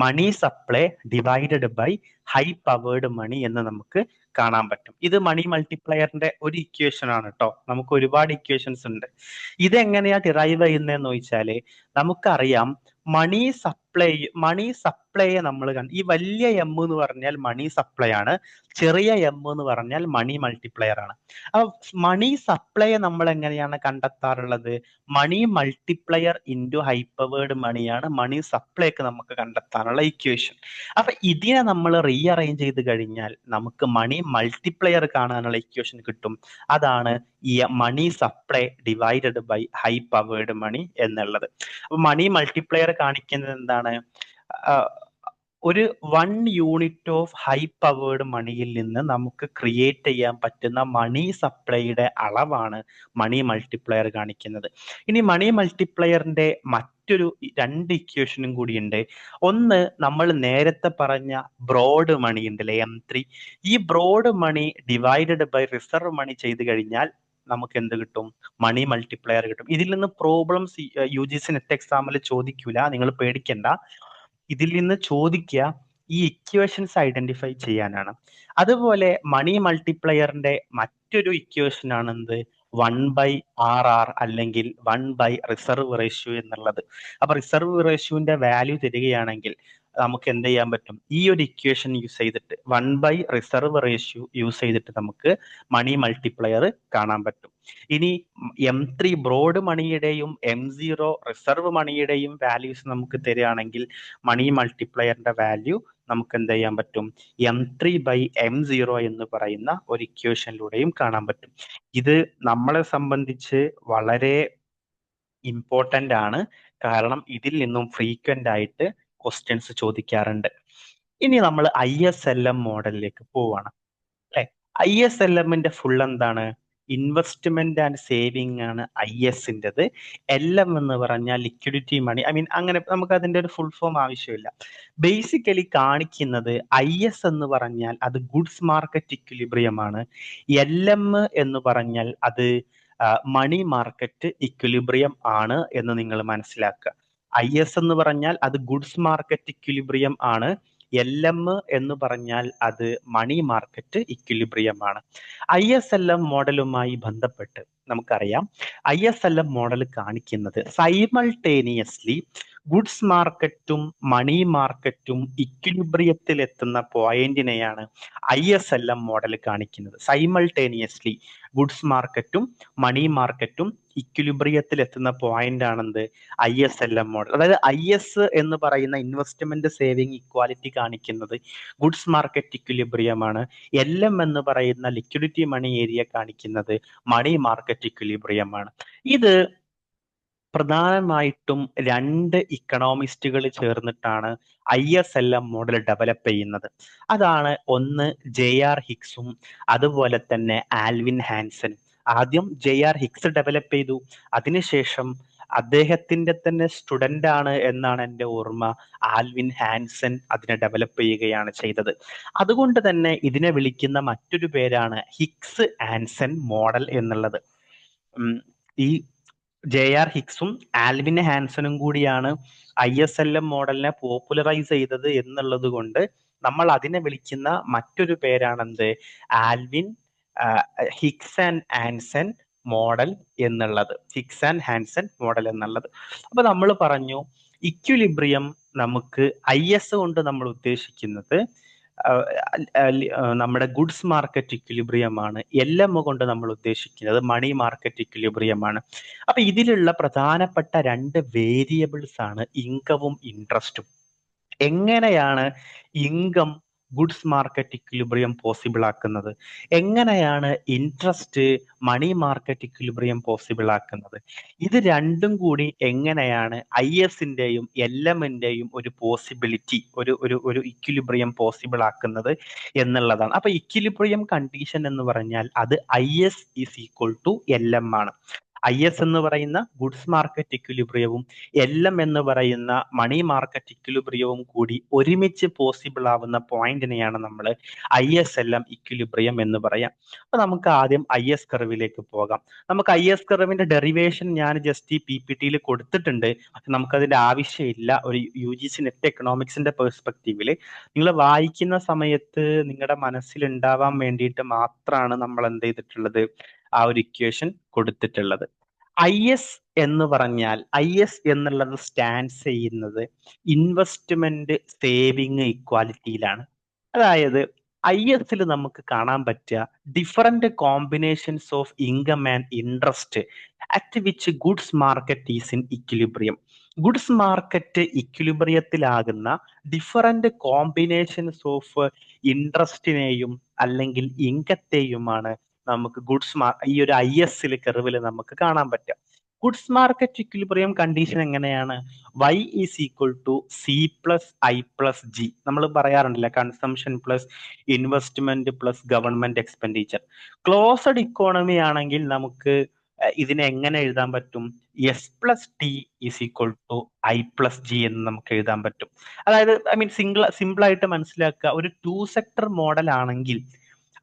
money supply divided by high powered money എന്ന് നമുക്ക് കാണാൻ പറ്റും. ഇത് മണി മൾട്ടിപ്ലയറിന്റെ ഒരു ഇക്വേഷൻ ആണ് കേട്ടോ. നമുക്ക് ഒരുപാട് ഇക്വേഷൻസ് ഉണ്ട്. ഇതെങ്ങനെയാ ഡിറൈവ് ചെയ്യുന്നതെന്ന് ചോദിച്ചാല്, നമുക്കറിയാം മണി സപ്ലൈയെ നമ്മൾ ഈ വലിയ M എന്ന് പറഞ്ഞാൽ മണി സപ്ലൈ ആണ്, ചെറിയ M എന്ന് പറഞ്ഞാൽ മണി മൾട്ടിപ്ലയർ ആണ്. അപ്പൊ മണി സപ്ലൈയെ നമ്മൾ എങ്ങനെയാണ് കണ്ടെത്താറുള്ളത്? മണി മൾട്ടിപ്ലയർ ഇൻറ്റു ഹൈ പവേർഡ് മണിയാണ് മണി സപ്ലൈക്ക് നമുക്ക് കണ്ടെത്താനുള്ള ഇക്വേഷൻ. അപ്പൊ ഇതിനെ നമ്മൾ റീഅറേഞ്ച് ചെയ്ത് കഴിഞ്ഞാൽ നമുക്ക് മണി മൾട്ടിപ്ലയർ കാണാനുള്ള ഇക്വേഷൻ കിട്ടും. അതാണ് ഈ money supply divided by high powered money എന്നുള്ളത്. അപ്പൊ മണി മൾട്ടിപ്ലയർ കാണിക്കുന്നത് എന്താണ്? ഒരു 1 യൂണിറ്റ് ഓഫ് ഹൈ പവേർഡ് മണിയിൽ നിന്ന് നമുക്ക് ക്രിയേറ്റ് ചെയ്യാൻ പറ്റുന്ന മണി സപ്ലൈയുടെ അളവാണ് മണി മൾട്ടിപ്ലയർ കാണിക്കുന്നത്. ഇനി മണി മൾട്ടിപ്ലയറിന്റെ മറ്റൊരു 2 ഇക്വേഷനും കൂടിയുണ്ട്. ഒന്ന്, നമ്മൾ നേരത്തെ പറഞ്ഞ ബ്രോഡ് മണി ഉണ്ടല്ലേ, M3. ഈ broad money divided by reserve money ചെയ്ത് കഴിഞ്ഞാൽ നമുക്ക് എന്ത് കിട്ടും? മണി മൾട്ടിപ്ലയർ കിട്ടും. ഇതിൽ നിന്ന് പ്രോബ്ലംസ് UGC നെറ്റ് എക്സാമിൽ ചോദിക്കൂല, നിങ്ങൾ പേടിക്കണ്ട. ഇതിൽ നിന്ന് ചോദിക്കുക ഈ ഇക്വേഷൻസ് ഐഡന്റിഫൈ ചെയ്യാനാണ്. അതുപോലെ മണി മൾട്ടിപ്ലയറിന്റെ മറ്റൊരു ഇക്വേഷൻ ആണ് എന്ത്? 1/RR അല്ലെങ്കിൽ 1 റിസർവ് റേഷ്യോ എന്നുള്ളത്. അപ്പൊ റിസർവ് റേഷ്യോന്റെ വാല്യൂ തരികയാണെങ്കിൽ നമുക്ക് എന്ത് ചെയ്യാൻ പറ്റും? ഈ ഒരു ഇക്വേഷൻ യൂസ് ചെയ്തിട്ട് 1 റിസർവ് റേഷ്യോ യൂസ് ചെയ്തിട്ട് നമുക്ക് മണി മൾട്ടിപ്ലയർ കാണാൻ പറ്റും. ഇനി M3 ബ്രോഡ് മണിയുടെയും M0 റിസർവ് മണിയുടെയും വാല്യൂസ് നമുക്ക് തരികയാണെങ്കിൽ മണി മൾട്ടിപ്ലയറിന്റെ വാല്യൂ നമുക്ക് എന്ത് ചെയ്യാൻ പറ്റും? M3/M0 എന്ന് പറയുന്ന ഒരു ഇക്വേഷനിലൂടെയും കാണാൻ പറ്റും. ഇത് നമ്മളെ സംബന്ധിച്ച് വളരെ ഇമ്പോർട്ടന്റ് ആണ്, കാരണം ഇതിൽ നിന്നും ഫ്രീക്വന്റ് ആയിട്ട് ക്വസ്റ്റ്യൻസ് ചോദിക്കാറുണ്ട്. ഇനി നമ്മൾ ISLM മോഡലിലേക്ക് പോവാണ് അല്ലെ? ISLMന്റെ ഫുൾ എന്താണ്? ഇൻവെസ്റ്റ്മെന്റ് ആൻഡ് സേവിങ് ആണ് ISന്റേത്. LM എന്ന് പറഞ്ഞാൽ ലിക്വിഡിറ്റി മണി. അങ്ങനെ നമുക്ക് അതിന്റെ ഒരു ഫുൾ ഫോം ആവശ്യമില്ല. ബേസിക്കലി കാണിക്കുന്നത് IS എന്ന് പറഞ്ഞാൽ അത് ഗുഡ്സ് മാർക്കറ്റ് ഇക്വിലിബ്രിയം ആണ്. LM എന്ന് പറഞ്ഞാൽ അത് മണി മാർക്കറ്റ് ഇക്വിലിബ്രിയം ആണ് എന്ന് നിങ്ങൾ മനസ്സിലാക്കുക. IS എന്ന് പറഞ്ഞാൽ അത് ഗുഡ്സ് മാർക്കറ്റ് ഇക്വിലിബ്രിയം ആണ്. LM എന്ന് പറഞ്ഞാൽ അത് മണി മാർക്കറ്റ് ഇക്വിലിബ്രിയം ആണ്. ISLM മോഡലുമായി ബന്ധപ്പെട്ട് നമുക്കറിയാം, ISLM മോഡൽ കാണിക്കുന്നത് സൈമൾട്ടേനിയസ്ലി ഗുഡ്സ് മാർക്കറ്റും മണി മാർക്കറ്റും ഇക്വിലിബ്രിയത്തിൽ എത്തുന്ന പോയിന്റിനെയാണ് ISLM മോഡൽ കാണിക്കുന്നത്. സൈമൾട്ടേനിയസ്ലി ഗുഡ്സ് മാർക്കറ്റും മണി മാർക്കറ്റും ഇക്വിലിബ്രിയത്തിൽ എത്തുന്ന പോയിന്റ് ആണെന്ത്? ISLM model. അതായത് IS എന്ന് പറയുന്ന ഇൻവെസ്റ്റ്മെന്റ് സേവിങ് ഇക്വാലിറ്റി കാണിക്കുന്നത് ഗുഡ്സ് മാർക്കറ്റ് ഇക്വിലിബ്രിയം ആണ്. LM എന്ന് പറയുന്ന ലിക്വിഡിറ്റി മണി ഏരിയ കാണിക്കുന്നത് മണി മാർക്കറ്റ് ഇക്വിലിബ്രിയം ആണ്. ഇത് പ്രധാനമായിട്ടും രണ്ട് ഇക്കണോമിസ്റ്റുകൾ ചേർന്നിട്ടാണ് ISLM മോഡൽ ഡെവലപ്പ് ചെയ്യുന്നത്. അതാണ് ഒന്ന് JR ഹിക്സും അതുപോലെ തന്നെ ആൽവിൻ ഹാൻസനും. ആദ്യം JR ഹിക്സ് ഡെവലപ്പ് ചെയ്തു, അതിനുശേഷം അദ്ദേഹത്തിന്റെ തന്നെ സ്റ്റുഡന്റ് ആണ് എന്നാണ് എൻ്റെ ഓർമ്മ, ആൽവിൻ ഹാൻസൻ അതിനെ ഡെവലപ്പ് ചെയ്യുകയാണ് ചെയ്തത്. അതുകൊണ്ട് തന്നെ ഇതിനെ വിളിക്കുന്ന മറ്റൊരു പേരാണ് ഹിക്സ് ആൻസൻ മോഡൽ എന്നുള്ളത്. ഈ JR ഹിക്സും ആൽവിൻ ഹാൻസനും കൂടിയാണ് ISLM മോഡലിനെ പോപ്പുലറൈസ് ചെയ്തത് എന്നുള്ളത് കൊണ്ട് നമ്മൾ അതിനെ വിളിക്കുന്ന മറ്റൊരു പേരാണെന്ത്? Alvin Hicks and Hansen model എന്നുള്ളത്. ഹിക്സ് ആൻഡ് ഹാൻസൻ മോഡൽ എന്നുള്ളത്. അപ്പൊ നമ്മൾ പറഞ്ഞു ഇക്വിലിബ്രിയം നമുക്ക് IS കൊണ്ട് നമ്മൾ ഉദ്ദേശിക്കുന്നത് നമ്മുടെ ഗുഡ്സ് മാർക്കറ്റ് ഇക്വിലിബ്രിയം ആണ്. LM കൊണ്ട് നമ്മൾ ഉദ്ദേശിക്കുന്നത് മണി മാർക്കറ്റ് ഇക്വിലിബ്രിയം ആണ്. അപ്പൊ ഇതിലുള്ള പ്രധാനപ്പെട്ട രണ്ട് വേരിയബിൾസ് ആണ് ഇൻകവും ഇൻട്രസ്റ്റും. എങ്ങനെയാണ് income goods market equilibrium possible ആക്കുന്നത്? എങ്ങനെയാണ് interest money market equilibrium possible ആക്കുന്നത്? ഇത് രണ്ടും കൂടി എങ്ങനെയാണ് ISന്റെയും LMന്റെയും ഒരു പോസിബിലിറ്റി, ഒരു ഇക്വിലിബ്രിയം പോസിബിൾ ആക്കുന്നത് എന്നുള്ളതാണ്. അപ്പൊ ഇക്വിലിബ്രിയം കണ്ടീഷൻ എന്ന് പറഞ്ഞാൽ അത് IS is equal to LM ആണ്. IS എന്ന് പറയുന്ന ഗുഡ്സ് മാർക്കറ്റ് ഇക്വിലിബ്രിയവും LM എന്ന് പറയുന്ന മണി മാർക്കറ്റ് ഇക്വിലിബ്രിയവും കൂടി ഒരുമിച്ച് പോസിബിൾ ആവുന്ന പോയിന്റിനെയാണ് നമ്മൾ ISLM ഇക്വിലിബ്രിയം എന്ന് പറയാം. അപ്പൊ നമുക്ക് ആദ്യം IS കർവിലേക്ക് പോകാം. നമുക്ക് IS കർവിന്റെ ഡെറിവേഷൻ ഞാൻ ജസ്റ്റ് ഈ PPTയിൽ കൊടുത്തിട്ടുണ്ട്. നമുക്കതിന്റെ ആവശ്യമില്ല. ഒരു UGC നെറ്റ് എക്കണോമിക്സിന്റെ പെർസ്പെക്റ്റീവിൽ നിങ്ങൾ വായിക്കുന്ന സമയത്ത് നിങ്ങളുടെ മനസ്സിൽ ഉണ്ടാവാൻ വേണ്ടിയിട്ട് മാത്രമാണ് നമ്മൾ എന്ത് ചെയ്തിട്ടുള്ളത്, ആ ഒരു ഇക്വേഷൻ കൊടുത്തിട്ടുള്ളത്. IS എന്ന് പറഞ്ഞാൽ IS എന്നുള്ളത് സ്റ്റാൻഡ്സ് ചെയ്യുന്നത് ഇൻവെസ്റ്റ്മെന്റ് സേവിങ് ഇക്വാലിറ്റിയിലാണ്. അതായത് ISൽ നമുക്ക് കാണാൻ പറ്റുക different combinations of income and interest at which goods market is in equilibrium. Goods market ഇക്വിലിബ്രിയത്തിലാകുന്ന ഡിഫറെന്റ് കോമ്പിനേഷൻസ് ഓഫ് ഇൻട്രസ്റ്റിനെയും അല്ലെങ്കിൽ ഇൻകത്തെയുമാണ് നമുക്ക് ഈ ഒരു ISൽ കർവിൽ നമുക്ക് കാണാൻ പറ്റും. ഗുഡ്സ് മാർക്കറ്റ് ഇക്വിലിബ്രിയം കണ്ടീഷൻ എങ്ങനെയാണ്? Y is equal to C plus I plus G. നമ്മൾ പറയാറുണ്ടല്ലോ consumption plus investment plus government expenditure. Closed economy ആണെങ്കിൽ നമുക്ക് ഇതിനെ എങ്ങനെ എഴുതാൻ പറ്റും? S plus T is equal to I plus G എന്ന് നമുക്ക് എഴുതാൻ പറ്റും. അതായത് സിമ്പിൾ ആയിട്ട് മനസ്സിലാക്കുക, ഒരു 2 സെക്ടർ മോഡൽ ആണെങ്കിൽ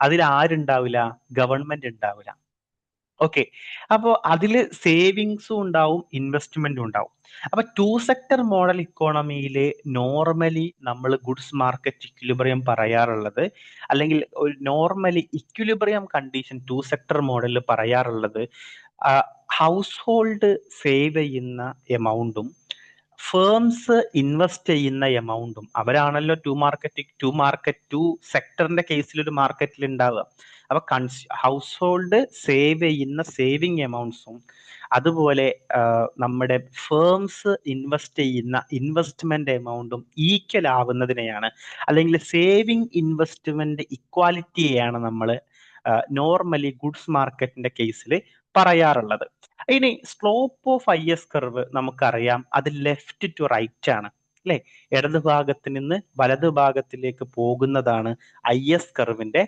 അതിൽ ആരുണ്ടാവില്ല? ഗവൺമെന്റ് ഉണ്ടാവില്ല. ഓക്കെ, അപ്പോൾ അതിൽ സേവിങ്സും ഉണ്ടാവും ഇൻവെസ്റ്റ്മെന്റും ഉണ്ടാവും. അപ്പൊ 2 സെക്ടർ മോഡൽ ഇക്കോണമിയില് നോർമലി നമ്മൾ ഗുഡ്സ് മാർക്കറ്റ് ഇക്വിലിബ്രിയം പറയാറുള്ളത്, അല്ലെങ്കിൽ ഒരു നോർമലി ഇക്വിലിബ്രിയം കണ്ടീഷൻ 2 സെക്ടർ മോഡലിൽ പറയാറുള്ളത് ഹൗസ് ഹോൾഡ് സേവ് ചെയ്യുന്ന എമൗണ്ടും ഫേംസ് ഇൻവെസ്റ്റ് ചെയ്യുന്ന എമൗണ്ടും, അവരാണല്ലോ ടു സെക്ടറിന്റെ കേസിൽ ഒരു മാർക്കറ്റിൽ ഉണ്ടാവുക. അപ്പൊ ഹൗസ് ഹോൾഡ് സേവ് ചെയ്യുന്ന സേവിങ് എമൗണ്ട്സും അതുപോലെ നമ്മുടെ ഫേംസ് ഇൻവെസ്റ്റ് ചെയ്യുന്ന ഇൻവെസ്റ്റ്മെന്റ് എമൗണ്ടും ഈക്വൽ ആവുന്നതിനെയാണ്, അല്ലെങ്കിൽ സേവിങ് ഇൻവെസ്റ്റ്മെന്റ് ഇക്വാലിറ്റിയെയാണ് നമ്മൾ നോർമലി ഗുഡ്സ് മാർക്കറ്റിന്റെ കേസിൽ പറയാറുള്ളത്. ഇനി സ്ലോപ്പ് ഓഫ് IS കർവ് നമുക്കറിയാം, അത് ലെഫ്റ്റ് ടു റൈറ്റ് ആണ് അല്ലെ? ഇടത് ഭാഗത്ത് നിന്ന് വലത് ഭാഗത്തിലേക്ക് പോകുന്നതാണ് IS കർവിന്റെ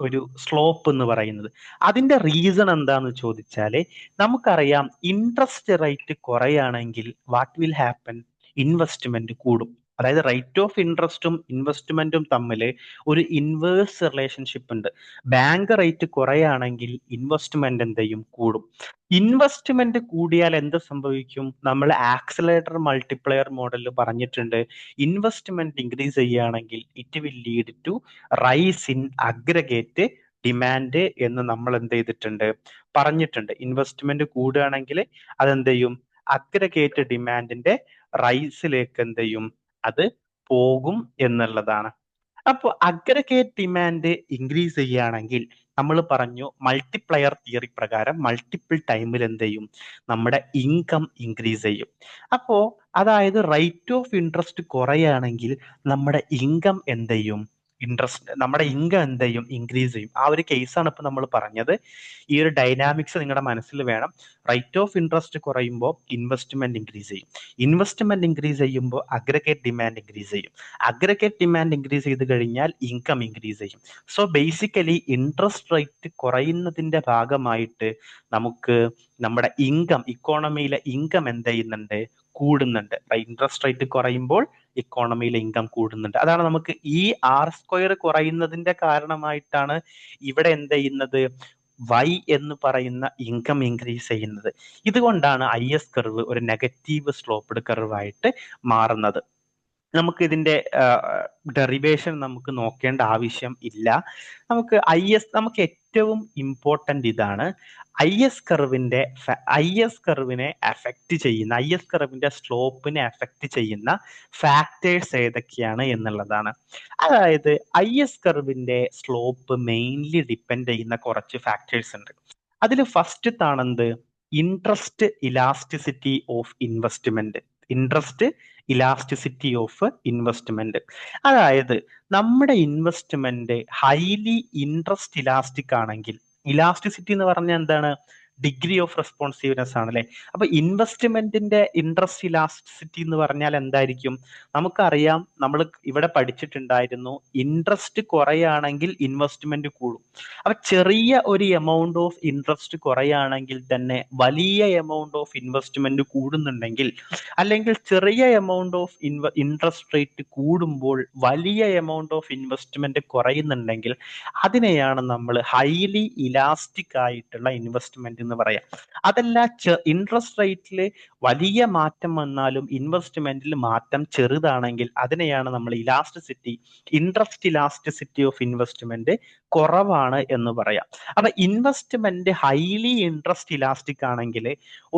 ഒരു സ്ലോപ്പ് എന്ന് പറയുന്നത്. അതിന്റെ റീസൺ എന്താന്ന് ചോദിച്ചാല് നമുക്കറിയാം ഇൻട്രസ്റ്റ് റേറ്റ് കുറയാണെങ്കിൽ വാട്ട് വിൽ ഹാപ്പൻ, ഇൻവെസ്റ്റ്മെന്റ് കൂടും. അതായത് റേറ്റ് ഓഫ് ഇൻട്രസ്റ്റും ഇൻവെസ്റ്റ്മെന്റും തമ്മിൽ ഒരു ഇൻവേഴ്സ് റിലേഷൻഷിപ്പ് ഉണ്ട്. ബാങ്ക് റേറ്റ് കുറയാണെങ്കിൽ ഇൻവെസ്റ്റ്മെന്റ് എന്ത് ചെയ്യും, കൂടും. ഇൻവെസ്റ്റ്മെന്റ് കൂടിയാൽ എന്ത് സംഭവിക്കും, നമ്മൾ ആക്സിലേറ്റർ മൾട്ടിപ്ലയർ മോഡലിൽ പറഞ്ഞിട്ടുണ്ട്. ഇൻവെസ്റ്റ്മെന്റ് ഇൻക്രീസ് ചെയ്യുകയാണെങ്കിൽ it will lead to rise in aggregate demand എന്ന് നമ്മൾ എന്ത് ചെയ്തിട്ടുണ്ട്, പറഞ്ഞിട്ടുണ്ട്. ഇൻവെസ്റ്റ്മെന്റ് കൂടുകയാണെങ്കിൽ അതെന്ത് ചെയ്യും, അഗ്രഗേറ്റ് ഡിമാൻഡിന്റെ റൈസിലേക്ക് എന്ത് ചെയ്യും, അത് പോകും എന്നുള്ളതാണ്. അപ്പോൾ അഗ്രഗേറ്റ് ഡിമാൻഡ് ഇൻക്രീസ് ചെയ്യുകയാണെങ്കിൽ നമ്മൾ പറഞ്ഞു മൾട്ടിപ്ലയർ തിയറി പ്രകാരം മൾട്ടിപ്പിൾ ടൈമിൽ എന്ത് ചെയ്യും, നമ്മുടെ ഇൻകം ഇൻക്രീസ് ചെയ്യും. അപ്പോ അതായത് റേറ്റ് ഓഫ് ഇൻട്രസ്റ്റ് കുറയുകയാണെങ്കിൽ നമ്മുടെ ഇൻകം എന്ത് ചെയ്യും, നമ്മുടെ ഇൻകം എന്ത് ചെയ്യും, ഇൻക്രീസ് ചെയ്യും. ആ ഒരു കേസാണ് ഇപ്പൊ നമ്മൾ പറഞ്ഞത്. ഈ ഒരു ഡൈനാമിക്സ് നിങ്ങളുടെ മനസ്സിൽ വേണം. റേറ്റ് ഓഫ് ഇൻട്രസ്റ്റ് കുറയുമ്പോൾ ഇൻവെസ്റ്റ്മെന്റ് ഇൻക്രീസ് ചെയ്യും. ഇൻവെസ്റ്റ്മെന്റ് ഇൻക്രീസ് ചെയ്യുമ്പോൾ അഗ്രഗേറ്റ് ഡിമാൻഡ് ഇൻക്രീസ് ചെയ്യും. അഗ്രഗേറ്റ് ഡിമാൻഡ് ഇൻക്രീസ് ചെയ്ത് കഴിഞ്ഞാൽ ഇൻകം ഇൻക്രീസ് ചെയ്യും. സോ ബേസിക്കലി ഇൻട്രസ്റ്റ് റേറ്റ് കുറയുന്നതിന്റെ ഭാഗമായിട്ട് നമുക്ക് നമ്മുടെ ഇൻകം, ഇക്കോണമിയിലെ ഇൻകം എന്ത് ചെയ്യുന്നുണ്ട്, കൂടുന്നുണ്ട്. ഇൻട്രസ്റ്റ് റേറ്റ് കുറയുമ്പോൾ ഇക്കോണമിയിലെ ഇൻകം കൂടുന്നുണ്ട്. അതാണ് നമുക്ക് ഈ R² കുറയുന്നതിന്റെ കാരണമായിട്ടാണ് ഇവിടെ എന്ത് ചെയ്യുന്നത്, Y എന്ന് പറയുന്ന ഇൻകം ഇൻക്രീസ് ചെയ്യുന്നത്. ഇതുകൊണ്ടാണ് IS കർവ് ഒരു നെഗറ്റീവ് സ്ലോപ്പ്ഡ് കർവ് ആയിട്ട് മാറുന്നത്. നമുക്ക് ഇതിന്റെ ഡെറിവേഷൻ നമുക്ക് നോക്കേണ്ട ആവശ്യം ഇല്ല. നമുക്ക് ഏറ്റവും ഇമ്പോർട്ടന്റ് ഇതാണ് IS കർവിനെ അഫക്റ്റ് ചെയ്യുന്ന, IS കർവിന്റെ സ്ലോപ്പിനെ അഫക്റ്റ് ചെയ്യുന്ന ഫാക്ടേഴ്സ് ഏതൊക്കെയാണ് എന്നുള്ളതാണ്. അതായത് IS കർവിന്റെ സ്ലോപ്പ് മെയിൻലി ഡിപ്പെൻഡ് ചെയ്യുന്ന കുറച്ച് ഫാക്ടേഴ്സ് ഉണ്ട്. അതിൽ ഫസ്റ്റത്താണെന്ത്, interest elasticity of investment. Interest elasticity of investment, അതായത് നമ്മുടെ ഇൻവെസ്റ്റ്മെന്റ് ഹൈലി ഇൻട്രസ്റ്റ് ഇലാസ്റ്റിക് ആണെങ്കിൽ, ഇലാസ്റ്റിസിറ്റി എന്ന് പറഞ്ഞാൽ എന്താണ്, ഡിഗ്രി ഓഫ് റെസ്പോൺസീവ്നെസ് ആണല്ലേ. അപ്പൊ ഇൻവെസ്റ്റ്മെന്റിന്റെ ഇൻട്രസ്റ്റ് ഇലാസ്റ്റിസിറ്റി എന്ന് പറഞ്ഞാൽ എന്തായിരിക്കും, നമുക്കറിയാം, നമ്മൾ ഇവിടെ പഠിച്ചിട്ടുണ്ടായിരുന്നു, ഇൻട്രസ്റ്റ് കുറയാണെങ്കിൽ ഇൻവെസ്റ്റ്മെന്റ് കൂടും. അപ്പൊ ചെറിയ ഒരു എമൗണ്ട് ഓഫ് ഇൻട്രസ്റ്റ് കുറയാണെങ്കിൽ തന്നെ വലിയ എമൗണ്ട് ഓഫ് ഇൻവെസ്റ്റ്മെന്റ് കൂടുന്നുണ്ടെങ്കിൽ, അല്ലെങ്കിൽ ചെറിയ എമൗണ്ട് ഓഫ് ഇൻട്രസ്റ്റ് റേറ്റ് കൂടുമ്പോൾ വലിയ എമൗണ്ട് ഓഫ് ഇൻവെസ്റ്റ്മെന്റ് കുറയുന്നുണ്ടെങ്കിൽ അതിനെയാണ് നമ്മൾ ഹൈലി ഇലാസ്റ്റിക് ആയിട്ടുള്ള ഇൻവെസ്റ്റ്മെന്റ് എന്ന് പറയാം. അതല്ല, ഇൻട്രസ്റ്റ് റേറ്റിൽ വലിയ മാറ്റം വന്നാലും ഇൻവെസ്റ്റ്മെന്റിൽ മാറ്റം ചെറുതാണെങ്കിൽ അതിനെയാണ് നമ്മൾ ഇൻട്രസ്റ്റ് ഇലാസ്റ്റിസിറ്റി ഓഫ് ഇൻവെസ്റ്റ്മെന്റ് കുറവാണ് എന്ന് പറയാം. അപ്പൊ ഇൻവെസ്റ്റ്മെന്റ് ഹൈലി ഇൻട്രസ്റ്റ് ഇലാസ്റ്റിക് ആണെങ്കിൽ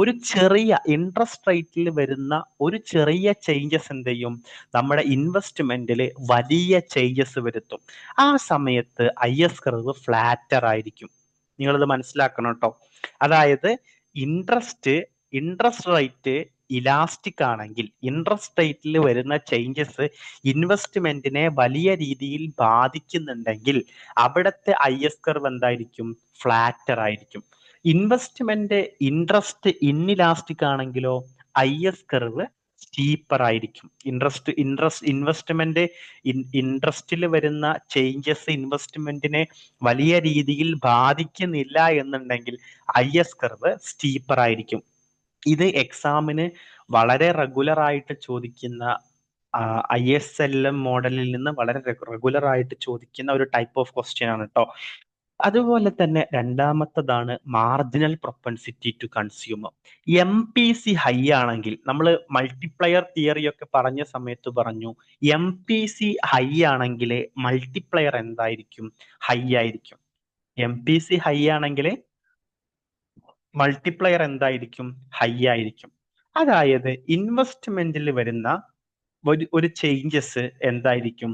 ഒരു ചെറിയ ഇൻട്രസ്റ്റ് റേറ്റിൽ വരുന്ന ഒരു ചെറിയ ചേഞ്ചസ് എന്ത് ചെയ്യും, നമ്മുടെ ഇൻവെസ്റ്റ്മെന്റിൽ വലിയ ചേഞ്ചസ് വരുത്തും. ആ സമയത്ത് IS കർവ് ഫ്ലാറ്റർ ആയിരിക്കും. നിങ്ങളിത് മനസ്സിലാക്കണം കേട്ടോ. അതായത് ഇൻട്രസ്റ്റ് റേറ്റ് ഇലാസ്റ്റിക് ആണെങ്കിൽ, ഇൻട്രസ്റ്റ് റേറ്റിൽ വരുന്ന ചേഞ്ചസ് ഇൻവെസ്റ്റ്മെന്റിനെ വലിയ രീതിയിൽ ബാധിക്കുന്നുണ്ടെങ്കിൽ അവിടുത്തെ IS കർവ് എന്തായിരിക്കും, ഫ്ലാറ്റർ ആയിരിക്കും. ഇൻവെസ്റ്റ്മെന്റ് ഇൻട്രസ്റ്റ് ഇൻഇലാസ്റ്റിക് ആണെങ്കിലോ IS കർവ് സ്റ്റീപ്പർ ആയിരിക്കും. ഇൻട്രസ്റ്റിൽ വരുന്ന ചേഞ്ചസ് ഇൻവെസ്റ്റ്മെന്റിനെ വലിയ രീതിയിൽ ബാധിക്കുന്നില്ല എന്നുണ്ടെങ്കിൽ IS കർവ് സ്റ്റീപ്പർ ആയിരിക്കും. ഇത് എക്സാമിന് വളരെ റെഗുലർ ആയിട്ട് ചോദിക്കുന്ന ISLM മോഡലിൽ നിന്ന് വളരെ റെഗുലർ ആയിട്ട് ചോദിക്കുന്ന ഒരു ടൈപ്പ് ഓഫ് ക്വസ്റ്റ്യൻ ആണ് കേട്ടോ. അതുപോലെ തന്നെ രണ്ടാമത്തതാണ് marginal propensity to consumer. MPC high ആണെങ്കിൽ, നമ്മൾ മൾട്ടിപ്ലയർ തിയറി ഒക്കെ പറഞ്ഞ സമയത്ത് പറഞ്ഞു MPC ഹൈ ആണെങ്കിൽ മൾട്ടിപ്ലയർ എന്തായിരിക്കും, ഹൈ ആയിരിക്കും. MPC ഹൈ ആണെങ്കിൽ മൾട്ടിപ്ലയർ എന്തായിരിക്കും, ഹൈ ആയിരിക്കും. അതായത് ഇൻവെസ്റ്റ്മെന്റിൽ വരുന്ന ഒരു ചേഞ്ചസ് എന്തായിരിക്കും,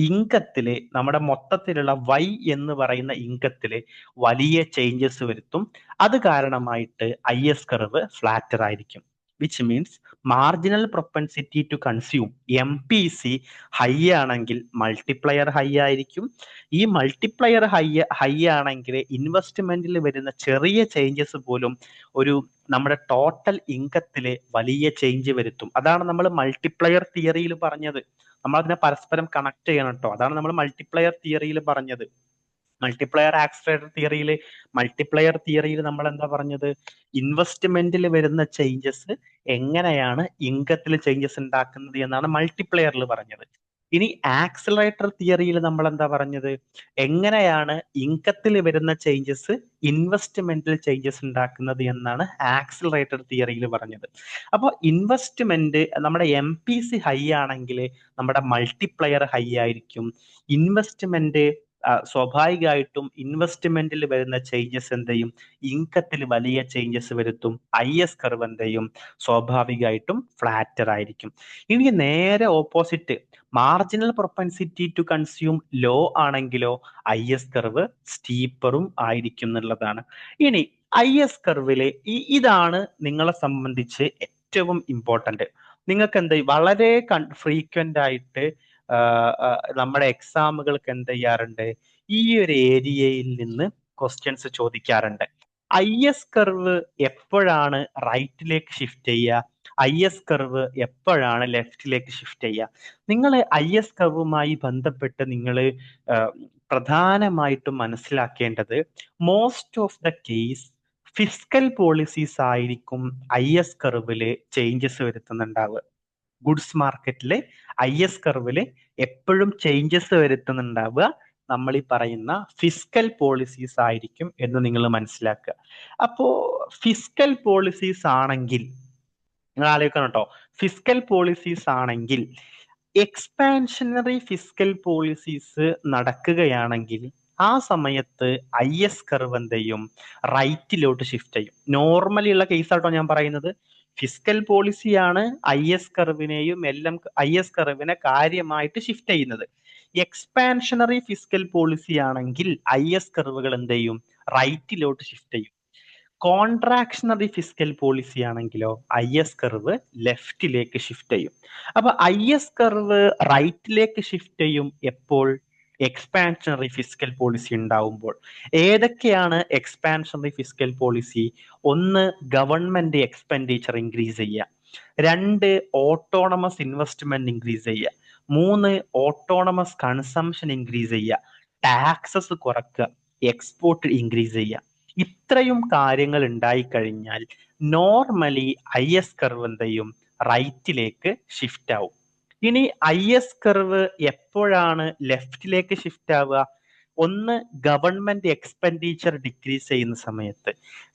ഇൻകത്തില്, നമ്മുടെ മൊത്തത്തിലുള്ള Y എന്ന് പറയുന്ന ഇൻകത്തില് വലിയ ചേഞ്ചസ് വരുത്തും. അത് കാരണമായിട്ട് IS കർവ് ഫ്ലാറ്റർ ആയിരിക്കും. Which means marginal propensity to consume MPC high ആണെങ്കിൽ മൾട്ടിപ്ലയർ ഹൈ ആയിരിക്കും. ഈ മൾട്ടിപ്ലയർ ഹൈ ആണെങ്കിൽ ഇൻവെസ്റ്റ്മെന്റിൽ വരുന്ന ചെറിയ ചേഞ്ചസ് പോലും നമ്മുടെ ടോട്ടൽ ഇൻകത്തില് വലിയ ചേഞ്ച് വരുത്തും. അതാണ് നമ്മൾ മൾട്ടിപ്ലയർ തിയറിയിൽ പറഞ്ഞത്. നമ്മൾ അതിനെ പരസ്പരം കണക്ട് ചെയ്യണം കേട്ടോ. അതാണ് നമ്മൾ മൾട്ടിപ്ലയർ തിയറിയിൽ പറഞ്ഞത്. മൾട്ടിപ്ലയർ തിയറിയിൽ നമ്മൾ എന്താ പറഞ്ഞത്? ഇൻവെസ്റ്റ്മെന്റിൽ വരുന്ന ചേഞ്ചസ് എങ്ങനെയാണ് ഇൻകത്തിൽ ചേഞ്ചസ് ഉണ്ടാക്കുന്നത് എന്നാണ് മൾട്ടിപ്ലയറിൽ പറഞ്ഞത്. ഇനി ആക്സിലറേറ്റർ തിയറിയിൽ നമ്മൾ എന്താ പറഞ്ഞത്? എങ്ങനെയാണ് ഇൻകത്തിൽ വരുന്ന ചേഞ്ചസ് ഇൻവെസ്റ്റ്മെന്റിൽ ചേഞ്ചസ് ഉണ്ടാക്കുന്നത് എന്നാണ് ആക്സിലറേറ്റർ തിയറിയിൽ പറഞ്ഞത്. അപ്പോൾ ഇൻവെസ്റ്റ്മെന്റ് നമ്മുടെ MPC ഹൈ ആണെങ്കിൽ നമ്മുടെ മൾട്ടിപ്ലയർ ഹൈ ആയിരിക്കും. ഇൻവെസ്റ്റ്മെന്റ് സ്വാഭാവികമായിട്ടും ഇൻവെസ്റ്റ്മെന്റിൽ വരുന്ന ചേഞ്ചസ് എന്ത് ചെയ്യും? ഇൻകത്തിൽ വലിയ ചേഞ്ചസ് വരുത്തും. IS കർവ് എന്ത് ചെയ്യും? സ്വാഭാവികമായിട്ടും ഫ്ലാറ്റർ ആയിരിക്കും. ഇനി നേരെ opposite, marginal propensity to consume low ആണെങ്കിലോ IS കർവ് സ്റ്റീപ്പറും ആയിരിക്കും എന്നുള്ളതാണ്. ഇനി IS കർവില് ഇതാണ് നിങ്ങളെ സംബന്ധിച്ച് ഏറ്റവും ഇമ്പോർട്ടന്റ്. നിങ്ങൾക്ക് എന്ത് വളരെ ഫ്രീക്വന്റ് ആയിട്ട് നമ്മുടെ എക്സാമുകൾക്ക് എന്ത് ചെയ്യാറുണ്ട്? ഈ ഒരു ഏരിയയിൽ നിന്ന് ക്വസ്റ്റ്യൻസ് ചോദിക്കാറുണ്ട്. IS കർവ് എപ്പോഴാണ് റൈറ്റിലേക്ക് ഷിഫ്റ്റ് ചെയ്യുക? IS കർവ് എപ്പോഴാണ് ലെഫ്റ്റിലേക്ക് ഷിഫ്റ്റ് ചെയ്യുക? നിങ്ങൾ IS കർവുമായി ബന്ധപ്പെട്ട് നിങ്ങൾ പ്രധാനമായിട്ടും മനസ്സിലാക്കേണ്ടത്, most of the case fiscal policies ആയിരിക്കും IS കർവില് ചേഞ്ചസ് വരുത്തുന്നുണ്ടാവുക. ഗുഡ്സ് മാർക്കറ്റിലെ IS കർവില് എപ്പോഴും ചേഞ്ചസ് വരുത്തുന്നുണ്ടാവുക നമ്മൾ ഈ പറയുന്ന ഫിസ്ക്കൽ പോളിസീസ് ആയിരിക്കും എന്ന് നിങ്ങൾ മനസ്സിലാക്കുക. അപ്പോ ഫിസ്ക്കൽ പോളിസീസ് ആണെങ്കിൽ നിങ്ങൾ ആലോചിക്കണം കേട്ടോ, ഫിസ്ക്കൽ പോളിസീസ് ആണെങ്കിൽ എക്സ്പാൻഷനറി ഫിസ്ക്കൽ പോളിസീസ് നടക്കുകയാണെങ്കിൽ ആ സമയത്ത് IS കർവ് എന്ത് ചെയ്യും? റൈറ്റിലോട്ട് ഷിഫ്റ്റ് ചെയ്യും. നോർമലി ഉള്ള കേസ് ആട്ടോ ഞാൻ പറയുന്നത്. ഫിസ്ക്കൽ പോളിസിയാണ് IS കർവിനെയും എല്ലാം IS കർവിനെ കാര്യമായിട്ട് ഷിഫ്റ്റ് ചെയ്യുന്നത്. എക്സ്പാൻഷനറി ഫിസ്ക്കൽ പോളിസി ആണെങ്കിൽ IS കർവുകൾ എന്ത് ചെയ്യും? റൈറ്റിലോട്ട് ഷിഫ്റ്റ് ചെയ്യും. കോൺട്രാക്ഷണറി ഫിസ്ക്കൽ പോളിസി ആണെങ്കിലോ IS കർവ് ലെഫ്റ്റിലേക്ക് ഷിഫ്റ്റ് ചെയ്യും. അപ്പൊ IS കർവ് റൈറ്റിലേക്ക് ഷിഫ്റ്റ് ചെയ്യും എപ്പോൾ? എക്സ്പാൻഷനറി ഫിസ്ക്കൽ പോളിസി ഉണ്ടാവുമ്പോൾ. ഏതൊക്കെയാണ് എക്സ്പാൻഷനറി ഫിസ്ക്കൽ പോളിസി? ഒന്ന്, ഗവൺമെന്റ് എക്സ്പെൻഡിച്ചർ ഇൻക്രീസ് ചെയ്യുക. 2, ഓട്ടോണമസ് ഇൻവെസ്റ്റ്മെന്റ് ഇൻക്രീസ് ചെയ്യുക. 3, ഓട്ടോണമസ് കൺസംഷൻ ഇൻക്രീസ് ചെയ്യുക. ടാക്സസ് കുറക്കുക. എക്സ്പോർട്ട് ഇൻക്രീസ് ചെയ്യുക. ഇത്രയും കാര്യങ്ങൾ ഉണ്ടായിക്കഴിഞ്ഞാൽ നോർമലി IS കർവ് എന്ത് ചെയ്യും? റൈറ്റിലേക്ക് ഷിഫ്റ്റ് ആവും. ഇനി IS കർവ് എപ്പോഴാണ് ലെഫ്റ്റിലേക്ക് ഷിഫ്റ്റ് ആവുക? ഒന്ന്, ഗവൺമെന്റ് എക്സ്പെൻഡിച്ചർ ഡിക്രീസ് ചെയ്യുന്ന സമയത്ത്.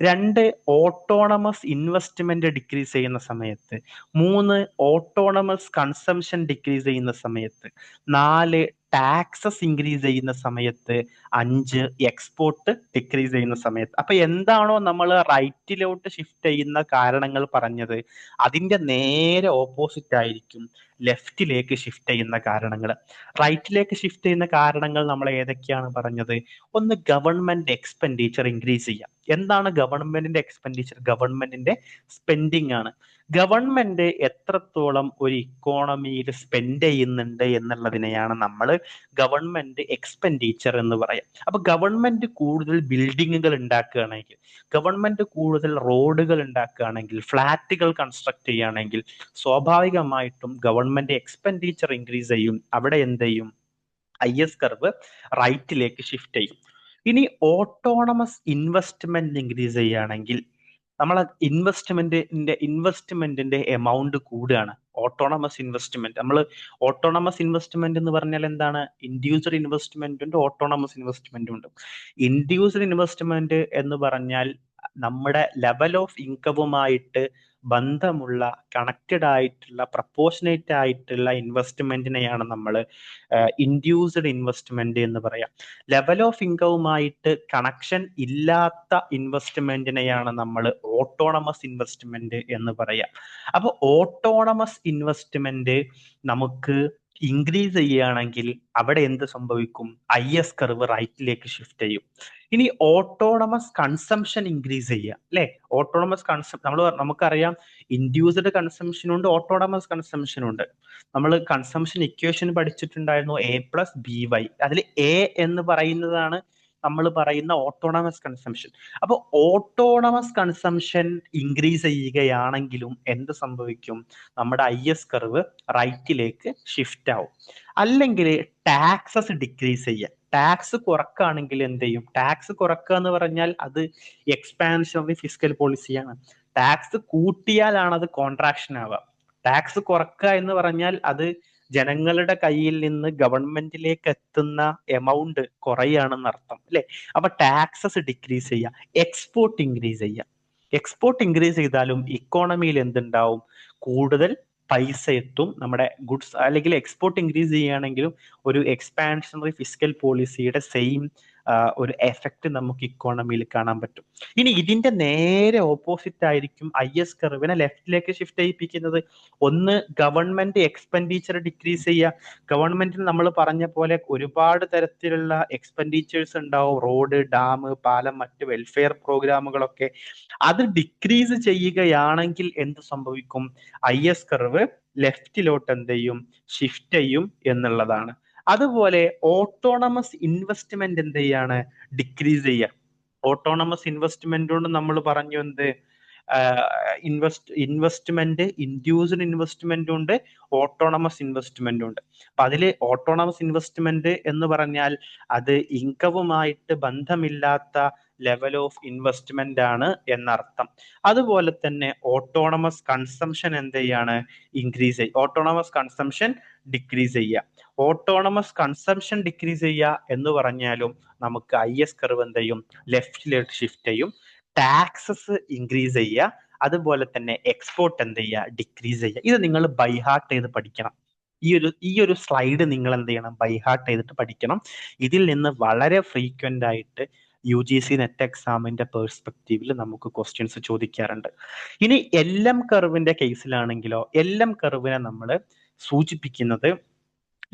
2, ഓട്ടോണമസ് ഇൻവെസ്റ്റ്മെന്റ് ഡിക്രീസ് ചെയ്യുന്ന സമയത്ത്. 3, ഓട്ടോണമസ് കൺസംഷൻ ഡിക്രീസ് ചെയ്യുന്ന സമയത്ത്. 4, ടാക്സസ് ഇൻക്രീസ് ചെയ്യുന്ന സമയത്ത്. 5, എക്സ്പോർട്ട് ഡിക്രീസ് ചെയ്യുന്ന സമയത്ത്. അപ്പൊ എന്താണോ നമ്മൾ റൈറ്റിലോട്ട് ഷിഫ്റ്റ് ചെയ്യുന്ന കാരണങ്ങൾ പറഞ്ഞത്, അതിന്റെ നേരെ ഓപ്പോസിറ്റ് ആയിരിക്കും ലെഫ്റ്റിലേക്ക് ഷിഫ്റ്റ് ചെയ്യുന്ന കാരണങ്ങൾ. റൈറ്റിലേക്ക് ഷിഫ്റ്റ് ചെയ്യുന്ന കാരണങ്ങൾ നമ്മൾ ഏതൊക്കെയാണ് പറഞ്ഞത്? ഒന്ന്, ഗവൺമെന്റ് എക്സ്പെൻഡിച്ചർ ഇൻക്രീസ് ചെയ്യാം. എന്താണ് ഗവൺമെന്റിന്റെ എക്സ്പെൻഡിച്ചർ? ഗവൺമെന്റിന്റെ സ്പെൻഡിങ് ആണ്. ഗവൺമെന്റ് എത്രത്തോളം ഒരു ഇക്കോണമിയിൽ സ്പെൻഡ് ചെയ്യുന്നുണ്ട് എന്നുള്ളതിനെയാണ് നമ്മൾ ഗവൺമെന്റ് എക്സ്പെൻഡിച്ചർ എന്ന് പറയാം. അപ്പൊ ഗവൺമെന്റ് കൂടുതൽ ബിൽഡിങ്ങുകൾ ഉണ്ടാക്കുകയാണെങ്കിൽ, ഗവൺമെന്റ് കൂടുതൽ റോഡുകൾ ഉണ്ടാക്കുകയാണെങ്കിൽ, ഫ്ലാറ്റുകൾ കൺസ്ട്രക്ട് ചെയ്യുകയാണെങ്കിൽ സ്വാഭാവികമായിട്ടും ഗവൺമെന്റ് എക്സ്പെൻഡിച്ചർ ഇൻക്രീസ് ചെയ്യും. അവിടെ എന്ത് ചെയ്യും? IS കർവ് റൈറ്റിലേക്ക് ഷിഫ്റ്റ് ചെയ്യും. ഇനി ഓട്ടോണമസ് ഇൻവെസ്റ്റ്മെന്റ് ഇൻക്രീസ് ചെയ്യുകയാണെങ്കിൽ നമ്മൾ ഇൻവെസ്റ്റ്മെന്റിന്റെ എമൗണ്ട് കൂടുകയാണ്. ഓട്ടോണമസ് ഇൻവെസ്റ്റ്മെന്റ് എന്ന് പറഞ്ഞാൽ എന്താണ്? ഇൻഡിവിജ്വൽ ഇൻവെസ്റ്റ്മെന്റ് ഉണ്ട്, ഓട്ടോണമസ് ഇൻവെസ്റ്റ്മെന്റ് ഉണ്ട്. ഇൻഡിവിജ്വൽ ഇൻവെസ്റ്റ്മെന്റ് എന്ന് പറഞ്ഞാൽ നമ്മുടെ ലെവൽ ഓഫ് ഇൻകവുമായിട്ട് ബന്ധമുള്ള, കണക്റ്റഡ് ആയിട്ടുള്ള, പ്രപ്പോർഷനേറ്റ് ആയിട്ടുള്ള ഇൻവെസ്റ്റ്മെന്റിനെയാണ് നമ്മൾ ഇൻഡ്യൂസ്ഡ് ഇൻവെസ്റ്റ്മെന്റ് എന്ന് പറയാം. ലെവൽ ഓഫ് ഇൻകവുമായിട്ട് കണക്ഷൻ ഇല്ലാത്ത ഇൻവെസ്റ്റ്മെന്റിനെയാണ് നമ്മൾ ഓട്ടോണമസ് ഇൻവെസ്റ്റ്മെന്റ് എന്ന് പറയാം. അപ്പൊ ഓട്ടോണമസ് ഇൻവെസ്റ്റ്മെന്റ് നമുക്ക് ഇൻക്രീസ് ചെയ്യുകയാണെങ്കിൽ അവിടെ എന്ത് സംഭവിക്കും? IS കർവ് റൈറ്റിലേക്ക് ഷിഫ്റ്റ് ചെയ്യും. ഇനി ഓട്ടോണമസ് കൺസംഷൻ ഇൻക്രീസ് ചെയ്യുക, അല്ലെ? ഓട്ടോണമസ് നമുക്കറിയാം, ഇൻഡ്യൂസ്ഡ് കൺസംഷൻ ഉണ്ട്, ഓട്ടോണമസ് കൺസംഷൻ ഉണ്ട്. നമ്മൾ കൺസംഷൻ ഇക്വേഷൻ പഠിച്ചിട്ടുണ്ടായിരുന്നു, A+BY. അതിൽ A എന്ന് പറയുന്നതാണ് നമ്മൾ പറയുന്ന ഓട്ടോണമസ് കൺസംഷൻ. അപ്പൊ ഓട്ടോണമസ് കൺസംഷൻ ഇൻക്രീസ് ചെയ്യുകയാണെങ്കിലും എന്ത് സംഭവിക്കും? നമ്മുടെ IS കർവ് റൈറ്റിലേക്ക് ഷിഫ്റ്റ് ആവും. അല്ലെങ്കിൽ ടാക്സസ് ഡിക്രീസ് ചെയ്യുക. ടാക്സ് കുറക്കുകയാണെങ്കിൽ എന്ത് ചെയ്യും? ടാക്സ് കുറക്കുക എന്ന് പറഞ്ഞാൽ അത് എക്സ്പാൻഷണറി ഫിസ്ക്കൽ പോളിസിയാണ്. ടാക്സ് കൂട്ടിയാലാണ് അത് കോൺട്രാക്ഷൻ ആവുക. ടാക്സ് കുറക്കുക എന്ന് പറഞ്ഞാൽ അത് ജനങ്ങളുടെ കയ്യിൽ നിന്ന് ഗവൺമെന്റിലേക്ക് എത്തുന്ന എമൗണ്ട് കുറയാണെന്ന് അർത്ഥം, അല്ലെ? അപ്പൊ ടാക്സസ് ഡിക്രീസ് ചെയ്യുക, എക്സ്പോർട്ട് ഇൻക്രീസ് ചെയ്യുക. എക്സ്പോർട്ട് ഇൻക്രീസ് ചെയ്താലും ഇക്കോണമിയിൽ എന്തുണ്ടാവും? കൂടുതൽ പൈസ എത്തും. നമ്മുടെ ഗുഡ്സ് അല്ലെങ്കിൽ എക്സ്പോർട്ട് ഇൻക്രീസ് ചെയ്യുകയാണെങ്കിലും ഒരു എക്സ്പാൻഷണറി ഫിസ്ക്കൽ പോളിസിയുടെ സെയിം ഒരു എഫക്റ്റ് നമുക്ക് ഇക്കോണമിയിൽ കാണാൻ പറ്റും. ഇനി ഇതിന്റെ നേരെ ഓപ്പോസിറ്റ് ആയിരിക്കും IS കർവിനെ ലെഫ്റ്റിലേക്ക് ഷിഫ്റ്റ് ചെയ്യിപ്പിക്കുന്നത്. ഒന്ന്, ഗവൺമെന്റ് എക്സ്പെൻഡിച്ചർ ഡിക്രീസ് ചെയ്യുക. ഗവൺമെന്റിന് നമ്മൾ പറഞ്ഞ പോലെ ഒരുപാട് തരത്തിലുള്ള എക്സ്പെൻഡിച്ചേഴ്സ് ഉണ്ടാവും, റോഡ്, ഡാം, പാലം, മറ്റ് വെൽഫെയർ പ്രോഗ്രാമുകളൊക്കെ. അത് ഡിക്രീസ് ചെയ്യുകയാണെങ്കിൽ എന്ത് സംഭവിക്കും? IS കർവ് ലെഫ്റ്റിലോട്ട് എന്ത് ചെയ്യും? ഷിഫ്റ്റ് ചെയ്യും എന്നുള്ളതാണ്. അതുപോലെ ഓട്ടോണമസ് ഇൻവെസ്റ്റ്മെന്റ് എന്ത് ചെയ്യാണ്? ഡിക്രീസ് ചെയ്യുക. ഓട്ടോണമസ് ഇൻവെസ്റ്റ്മെന്റ് കൊണ്ട് നമ്മൾ പറഞ്ഞു എന്ത്? ഇൻവെസ്റ്റ്മെന്റ്, ഇൻഡ്യൂസ്ഡ് ഇൻവെസ്റ്റ്മെന്റ് ഉണ്ട്, ഓട്ടോണമസ് ഇൻവെസ്റ്റ്മെന്റ് ഉണ്ട്. അപ്പൊ അതില് ഓട്ടോണമസ് ഇൻവെസ്റ്റ്മെന്റ് എന്ന് പറഞ്ഞാൽ അത് ഇൻകവുമായിട്ട് ബന്ധമില്ലാത്ത ലെവൽ ഓഫ് ഇൻവെസ്റ്റ്മെന്റ് ആണ് എന്നർത്ഥം. അതുപോലെ തന്നെ ഓട്ടോണമസ് കൺസംഷൻ എന്ത് ചെയ്യാണ്? ഇൻക്രീസ് ചെയ്യുക. ഓട്ടോണമസ് കൺസംഷൻ ഡിക്രീസ് ചെയ്യുക. ഓട്ടോണമസ് കൺസംഷൻ ഡിക്രീസ് ചെയ്യുക എന്ന് പറഞ്ഞാലും നമുക്ക് IS കർവ് എന്ത് ചെയ്യും? ലെഫ്റ്റിലേക്ക് ഷിഫ്റ്റ് ചെയ്യും. ടാക്സസ് ഇൻക്രീസ് ചെയ്യുക, അതുപോലെ തന്നെ എക്സ്പോർട്ട് എന്ത് ചെയ്യുക? ഡിക്രീസ് ചെയ്യുക. ഇത് നിങ്ങൾ ബൈ ഹാർട്ട് ചെയ്ത് പഠിക്കണം. ഈ ഒരു സ്ലൈഡ് നിങ്ങൾ എന്ത് ചെയ്യണം? ബൈ ഹാർട്ട് ചെയ്തിട്ട് പഠിക്കണം. ഇതിൽ നിന്ന് വളരെ ഫ്രീക്വന്റ് ആയിട്ട് UGC നെറ്റ് എക്സാമിന്റെ പെർസ്പെക്റ്റീവിൽ നമുക്ക് ക്വസ്റ്റ്യൻസ് ചോദിക്കാറുണ്ട്. ഇനി LM കർവിന്റെ കേസിലാണെങ്കിലോ, LM കർവിനെ നമ്മൾ സൂചിപ്പിക്കുന്നത്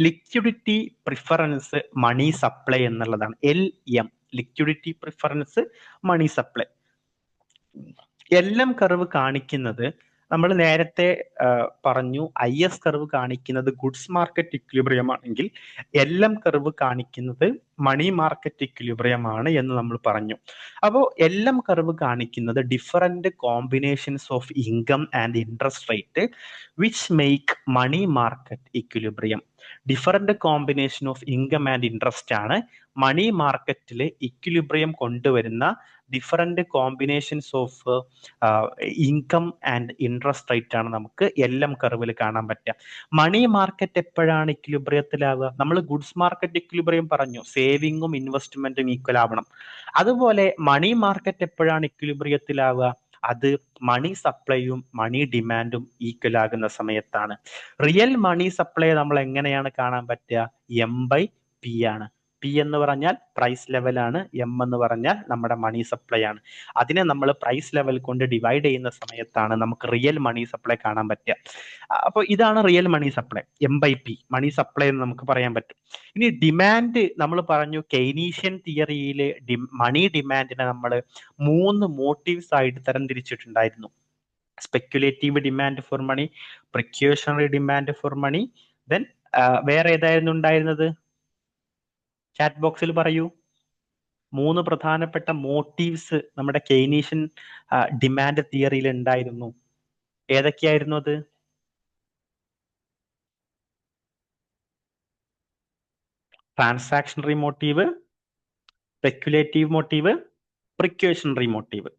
ലിക്വിഡിറ്റി പ്രിഫറൻസ് മണി സപ്ലൈ എന്നുള്ളതാണ്. LM, liquidity preference money supply. LM curve കാണിക്കുന്നത് നമ്മൾ നേരത്തെ പറഞ്ഞു, IS കർവ് കാണിക്കുന്നത് ഗുഡ്സ് മാർക്കറ്റ് ഇക്വിലിബ്രിയം ആണെങ്കിൽ LM കർവ് കാണിക്കുന്നത് മണി മാർക്കറ്റ് ഇക്വിലിബ്രിയം ആണ് എന്ന് നമ്മൾ പറഞ്ഞു. അപ്പോൾ LM കർവ് കാണിക്കുന്നത് different combinations of income and interest rate which make money market equilibrium. Different combination of income and interest ആണ് മണി മാർക്കറ്റിൽ ഇക്വിലിബ്രിയം കൊണ്ടുവരുന്ന different combinations of income and interest rate ആണ് നമുക്ക് LM കർവിൽ കാണാൻ പറ്റുക. മണി മാർക്കറ്റ് എപ്പോഴാണ് ഇക്വിലിബ്രിയത്തിലാവുക? നമ്മൾ ഗുഡ്സ് മാർക്കറ്റ് ഇക്വിലിബ്രിയം പറഞ്ഞു, സേവിങ്ങും ഇൻവെസ്റ്റ്മെന്റും ഈക്വൽ ആവണം. അതുപോലെ മണി മാർക്കറ്റ് എപ്പോഴാണ് ഇക്വിലിബ്രിയത്തിലാവുക? അത് മണി സപ്ലൈയും മണി ഡിമാൻഡും ഈക്വൽ ആകുന്ന സമയത്താണ്. റിയൽ മണി സപ്ലൈ നമ്മൾ എങ്ങനെയാണ് കാണാൻ പറ്റുക? M/P ആണ്. P എന്ന് പറഞ്ഞാൽ പ്രൈസ് ലെവലാണ്, M എന്ന് പറഞ്ഞാൽ നമ്മുടെ മണി സപ്ലൈ ആണ്. അതിനെ നമ്മൾ പ്രൈസ് ലെവൽ കൊണ്ട് ഡിവൈഡ് ചെയ്യുന്ന സമയത്താണ് നമുക്ക് റിയൽ മണി സപ്ലൈ കാണാൻ പറ്റുക. അപ്പോൾ ഇതാണ് real money supply, M/P money supply എന്ന് നമുക്ക് പറയാൻ പറ്റും. ഇനി ഡിമാൻഡ് നമ്മൾ പറഞ്ഞു, കെയ്നീഷ്യൻ തിയറിയിൽ മണി ഡിമാൻഡിനെ നമ്മൾ 3 മോട്ടീവ്സ് ആയിട്ട് തരംതിരിച്ചിട്ടുണ്ടായിരുന്നു. Speculative demand for money, precautionary demand for money, then വേറെ ഏതായിരുന്നു ഉണ്ടായിരുന്നത്? ചാറ്റ് ബോക്സിൽ പറയൂ. 3 പ്രധാനപ്പെട്ട മോട്ടീവ്സ് നമ്മുടെ കെയ്നീഷ്യൻ ഡിമാൻഡ് തിയറിയിൽ ഉണ്ടായിരുന്നു. ഏതൊക്കെയായിരുന്നു അത്? Transactionary motive, speculative motive, precautionary motive.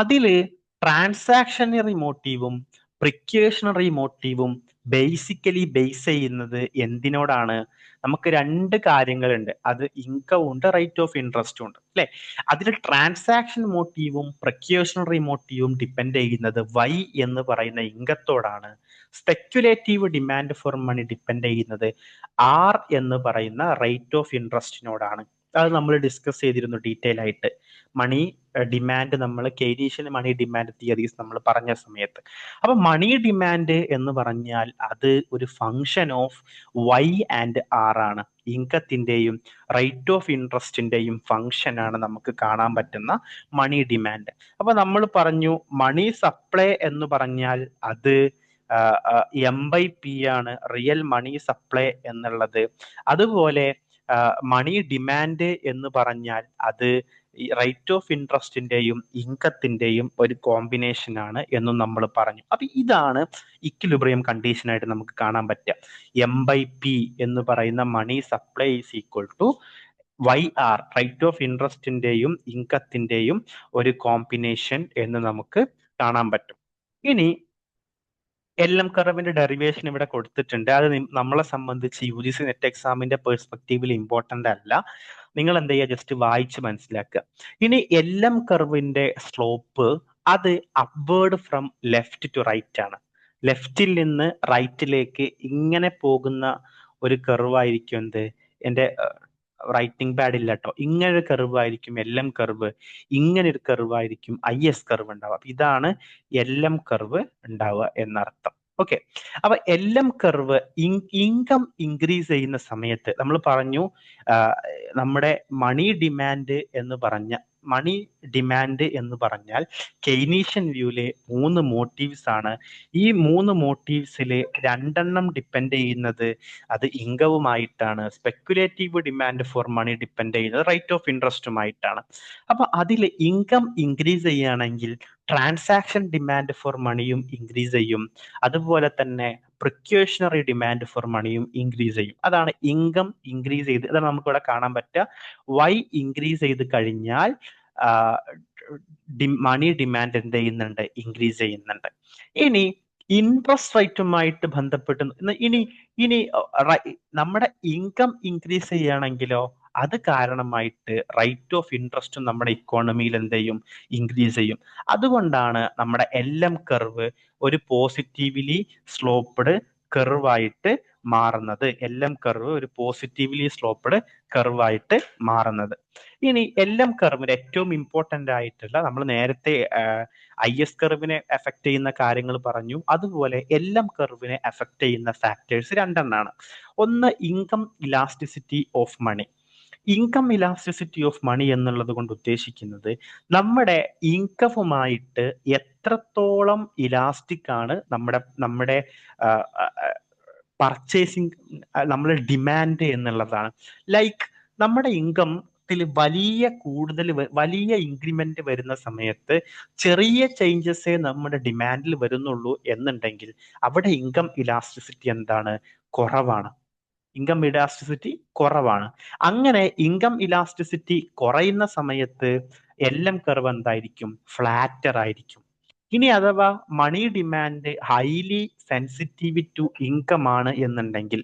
അതില് ട്രാൻസാക്ഷണറി മോട്ടീവും പ്രിക്യൂഷണറി മോട്ടീവും ബേസിക്കലി ബേസ് ചെയ്യുന്നത് എന്തിനോടാണ്? നമുക്ക് 2 കാര്യങ്ങളുണ്ട്, അത് ഇൻകം ഉണ്ട്, റേറ്റ് ഓഫ് ഇൻട്രസ്റ്റ് ഉണ്ട്, അല്ലെ? അതിൽ ട്രാൻസാക്ഷൻ മോട്ടീവും പ്രിക്യൂഷണറി മോട്ടീവും ഡിപ്പെൻഡ് ചെയ്യുന്നത് Y എന്ന് പറയുന്ന ഇൻകത്തോടാണ്. Speculative demand for money depend ചെയ്യുന്നത് R എന്ന് പറയുന്ന റേറ്റ് ഓഫ് ഇൻട്രസ്റ്റിനോടാണ്. അത് നമ്മൾ ഡിസ്കസ് ചെയ്തിരുന്നു ഡീറ്റെയിൽ ആയിട്ട്. മണി ഡിമാൻഡ് നമ്മൾ കെയ്നീഷ്യൻ മണി ഡിമാൻഡ് തിയറീസ് നമ്മൾ പറഞ്ഞ സമയത്ത്. അപ്പൊ മണി ഡിമാൻഡ് എന്ന് പറഞ്ഞാൽ അത് ഒരു function of Y and R ആണ്. ഇൻകത്തിന്റെയും റേറ്റ് ഓഫ് ഇൻട്രസ്റ്റിന്റെയും ഫങ്ഷൻ ആണ് നമുക്ക് കാണാൻ പറ്റുന്ന മണി ഡിമാൻഡ്. അപ്പൊ നമ്മൾ പറഞ്ഞു മണി സപ്ലൈ എന്ന് പറഞ്ഞാൽ അത് M/P ആണ്, റിയൽ മണി സപ്ലൈ എന്നുള്ളത്. അതുപോലെ മണി ഡിമാൻഡ് എന്ന് പറഞ്ഞാൽ അത് റേറ്റ് ഓഫ് ഇൻട്രസ്റ്റിന്റെയും ഇൻകത്തിന്റെയും ഒരു കോമ്പിനേഷൻ ആണ് എന്നും നമ്മൾ പറഞ്ഞു. അപ്പൊ ഇതാണ് ഇക്വിലിബ്രിയം കണ്ടീഷൻ ആയിട്ട് നമുക്ക് കാണാൻ പറ്റുക. M/P എന്ന് പറയുന്ന money supply is equal to YR rate of ഇൻട്രസ്റ്റിന്റെയും ഇൻകത്തിന്റെയും ഒരു കോമ്പിനേഷൻ എന്ന് നമുക്ക് കാണാൻ പറ്റും. ഇനി LM കർവിന്റെ ഡെറിവേഷൻ ഇവിടെ കൊടുത്തിട്ടുണ്ട്. അത് നമ്മളെ സംബന്ധിച്ച് UGC നെറ്റ് എക്സാമിന്റെ പെർസ്പെക്റ്റീവിൽ ഇമ്പോർട്ടന്റ് അല്ല. നിങ്ങൾ എന്ത് ചെയ്യുക, ജസ്റ്റ് വായിച്ച് മനസ്സിലാക്കുക. ഇനി LM കർവിന്റെ സ്ലോപ്പ് അത് upward from left to right ആണ്. ലെഫ്റ്റിൽ നിന്ന് റൈറ്റിലേക്ക് ഇങ്ങനെ പോകുന്ന ഒരു കർവ് ആയിരിക്കും എന്ത്, എന്റെ റൈറ്റിംഗ് പാഡ് ഇല്ല കേട്ടോ, ഇങ്ങനെ ഒരു കർവ് ആയിരിക്കും LM കർവ്, ഇങ്ങനെ ഒരു കർവ് ആയിരിക്കും IS കർവ് ഉണ്ടാവുക. അപ്പൊ ഇതാണ് LM കർവ് ഉണ്ടാവുക എന്നർത്ഥം. ഓക്കെ, അപ്പൊ LM കർവ് ഇൻകം ഇൻക്രീസ് ചെയ്യുന്ന സമയത്ത് നമ്മൾ പറഞ്ഞു നമ്മുടെ മണി ഡിമാൻഡ് എന്ന് പറഞ്ഞാൽ കെയ്നീഷ്യൻ വ്യൂവിലെ 3 മോട്ടീവ്സ് ആണ്. ഈ 3 മോട്ടീവ്സിൽ 2 ഡിപ്പെൻഡ് ചെയ്യുന്നത് അത് ഇൻകവുമായിട്ടാണ്. Speculative demand for money depend ചെയ്യുന്നത് റേറ്റ് ഓഫ് ഇൻട്രസ്റ്റുമായിട്ടാണ്. അപ്പൊ അതിൽ ഇൻകം ഇൻക്രീസ് ചെയ്യുകയാണെങ്കിൽ ട്രാൻസാക്ഷൻ ഡിമാൻഡ് ഫോർ മണിയും ഇൻക്രീസ് ചെയ്യും. അതുപോലെ തന്നെ പ്രിക്വേഷണറി ഡിമാൻഡ് ഫോർ മണിയും ഇൻക്രീസ് ചെയ്യും. അതാണ് ഇൻകം ഇൻക്രീസ് ചെയ്ത്, അതാണ് നമുക്ക് ഇവിടെ കാണാൻ പറ്റുക. Y ഇൻക്രീസ് ചെയ്ത് കഴിഞ്ഞാൽ മണി ഡിമാൻഡ് എന്ത് ചെയ്യുന്നുണ്ട്, ഇൻക്രീസ് ചെയ്യുന്നുണ്ട്. ഇനി ഇൻട്രസ്റ്റ് റേറ്റുമായിട്ട് ബന്ധപ്പെട്ട് ഇനി നമ്മുടെ ഇൻകം ഇൻക്രീസ് ചെയ്യുകയാണെങ്കിലോ അത് കാരണമായിട്ട് റേറ്റ് ഓഫ് ഇൻട്രസ്റ്റും നമ്മുടെ ഇക്കോണമിയിൽ എന്ത് ചെയ്യും, ഇൻക്രീസ് ചെയ്യും. അതുകൊണ്ടാണ് നമ്മുടെ LM കർവ് ഒരു പോസിറ്റീവ്ലി സ്ലോപ്പ്ഡ് കർവായിട്ട് മാറുന്നത്. LM കർവ് ഒരു പോസിറ്റീവ്ലി സ്ലോപ്പ്ഡ് കർവായിട്ട് മാറുന്നത്. ഇനി LM കർവിന് ഏറ്റവും ഇമ്പോർട്ടന്റ് ആയിട്ടുള്ള, നമ്മൾ നേരത്തെ IS കർവിനെ എഫക്ട് ചെയ്യുന്ന കാര്യങ്ങൾ പറഞ്ഞു, അതുപോലെ LM കർവിനെ എഫക്ട് ചെയ്യുന്ന ഫാക്ടേഴ്സ് 2 ഒന്ന് income elasticity of money. Income elasticity of money എന്നുള്ളത് കൊണ്ട് ഉദ്ദേശിക്കുന്നത് നമ്മുടെ ഇൻകവുമായിട്ട് എത്രത്തോളം ഇലാസ്റ്റിക് ആണ് നമ്മുടെ പർച്ചേസിങ്, നമ്മുടെ ഡിമാൻഡ് എന്നുള്ളതാണ്. ലൈക്ക് നമ്മുടെ ഇൻകത്തിൽ വലിയ ഇൻക്രിമെന്റ് വരുന്ന സമയത്ത് ചെറിയ ചേഞ്ചസേ നമ്മുടെ ഡിമാൻഡിൽ വരുന്നുള്ളൂ എന്നുണ്ടെങ്കിൽ അവിടെ ഇൻകം ഇലാസ്റ്റിസിറ്റി എന്താണ്, കുറവാണ്. ഇൻകം ഇലാസ്റ്റിസിറ്റി കുറവാണ്. അങ്ങനെ ഇൻകം ഇലാസ്റ്റിസിറ്റി കുറയുന്ന സമയത്ത് LM കർവ് എന്തായിരിക്കും, ഫ്ലാറ്റർ ആയിരിക്കും. ഇനി അഥവാ money demand highly sensitive to income ആണ് എന്നുണ്ടെങ്കിൽ,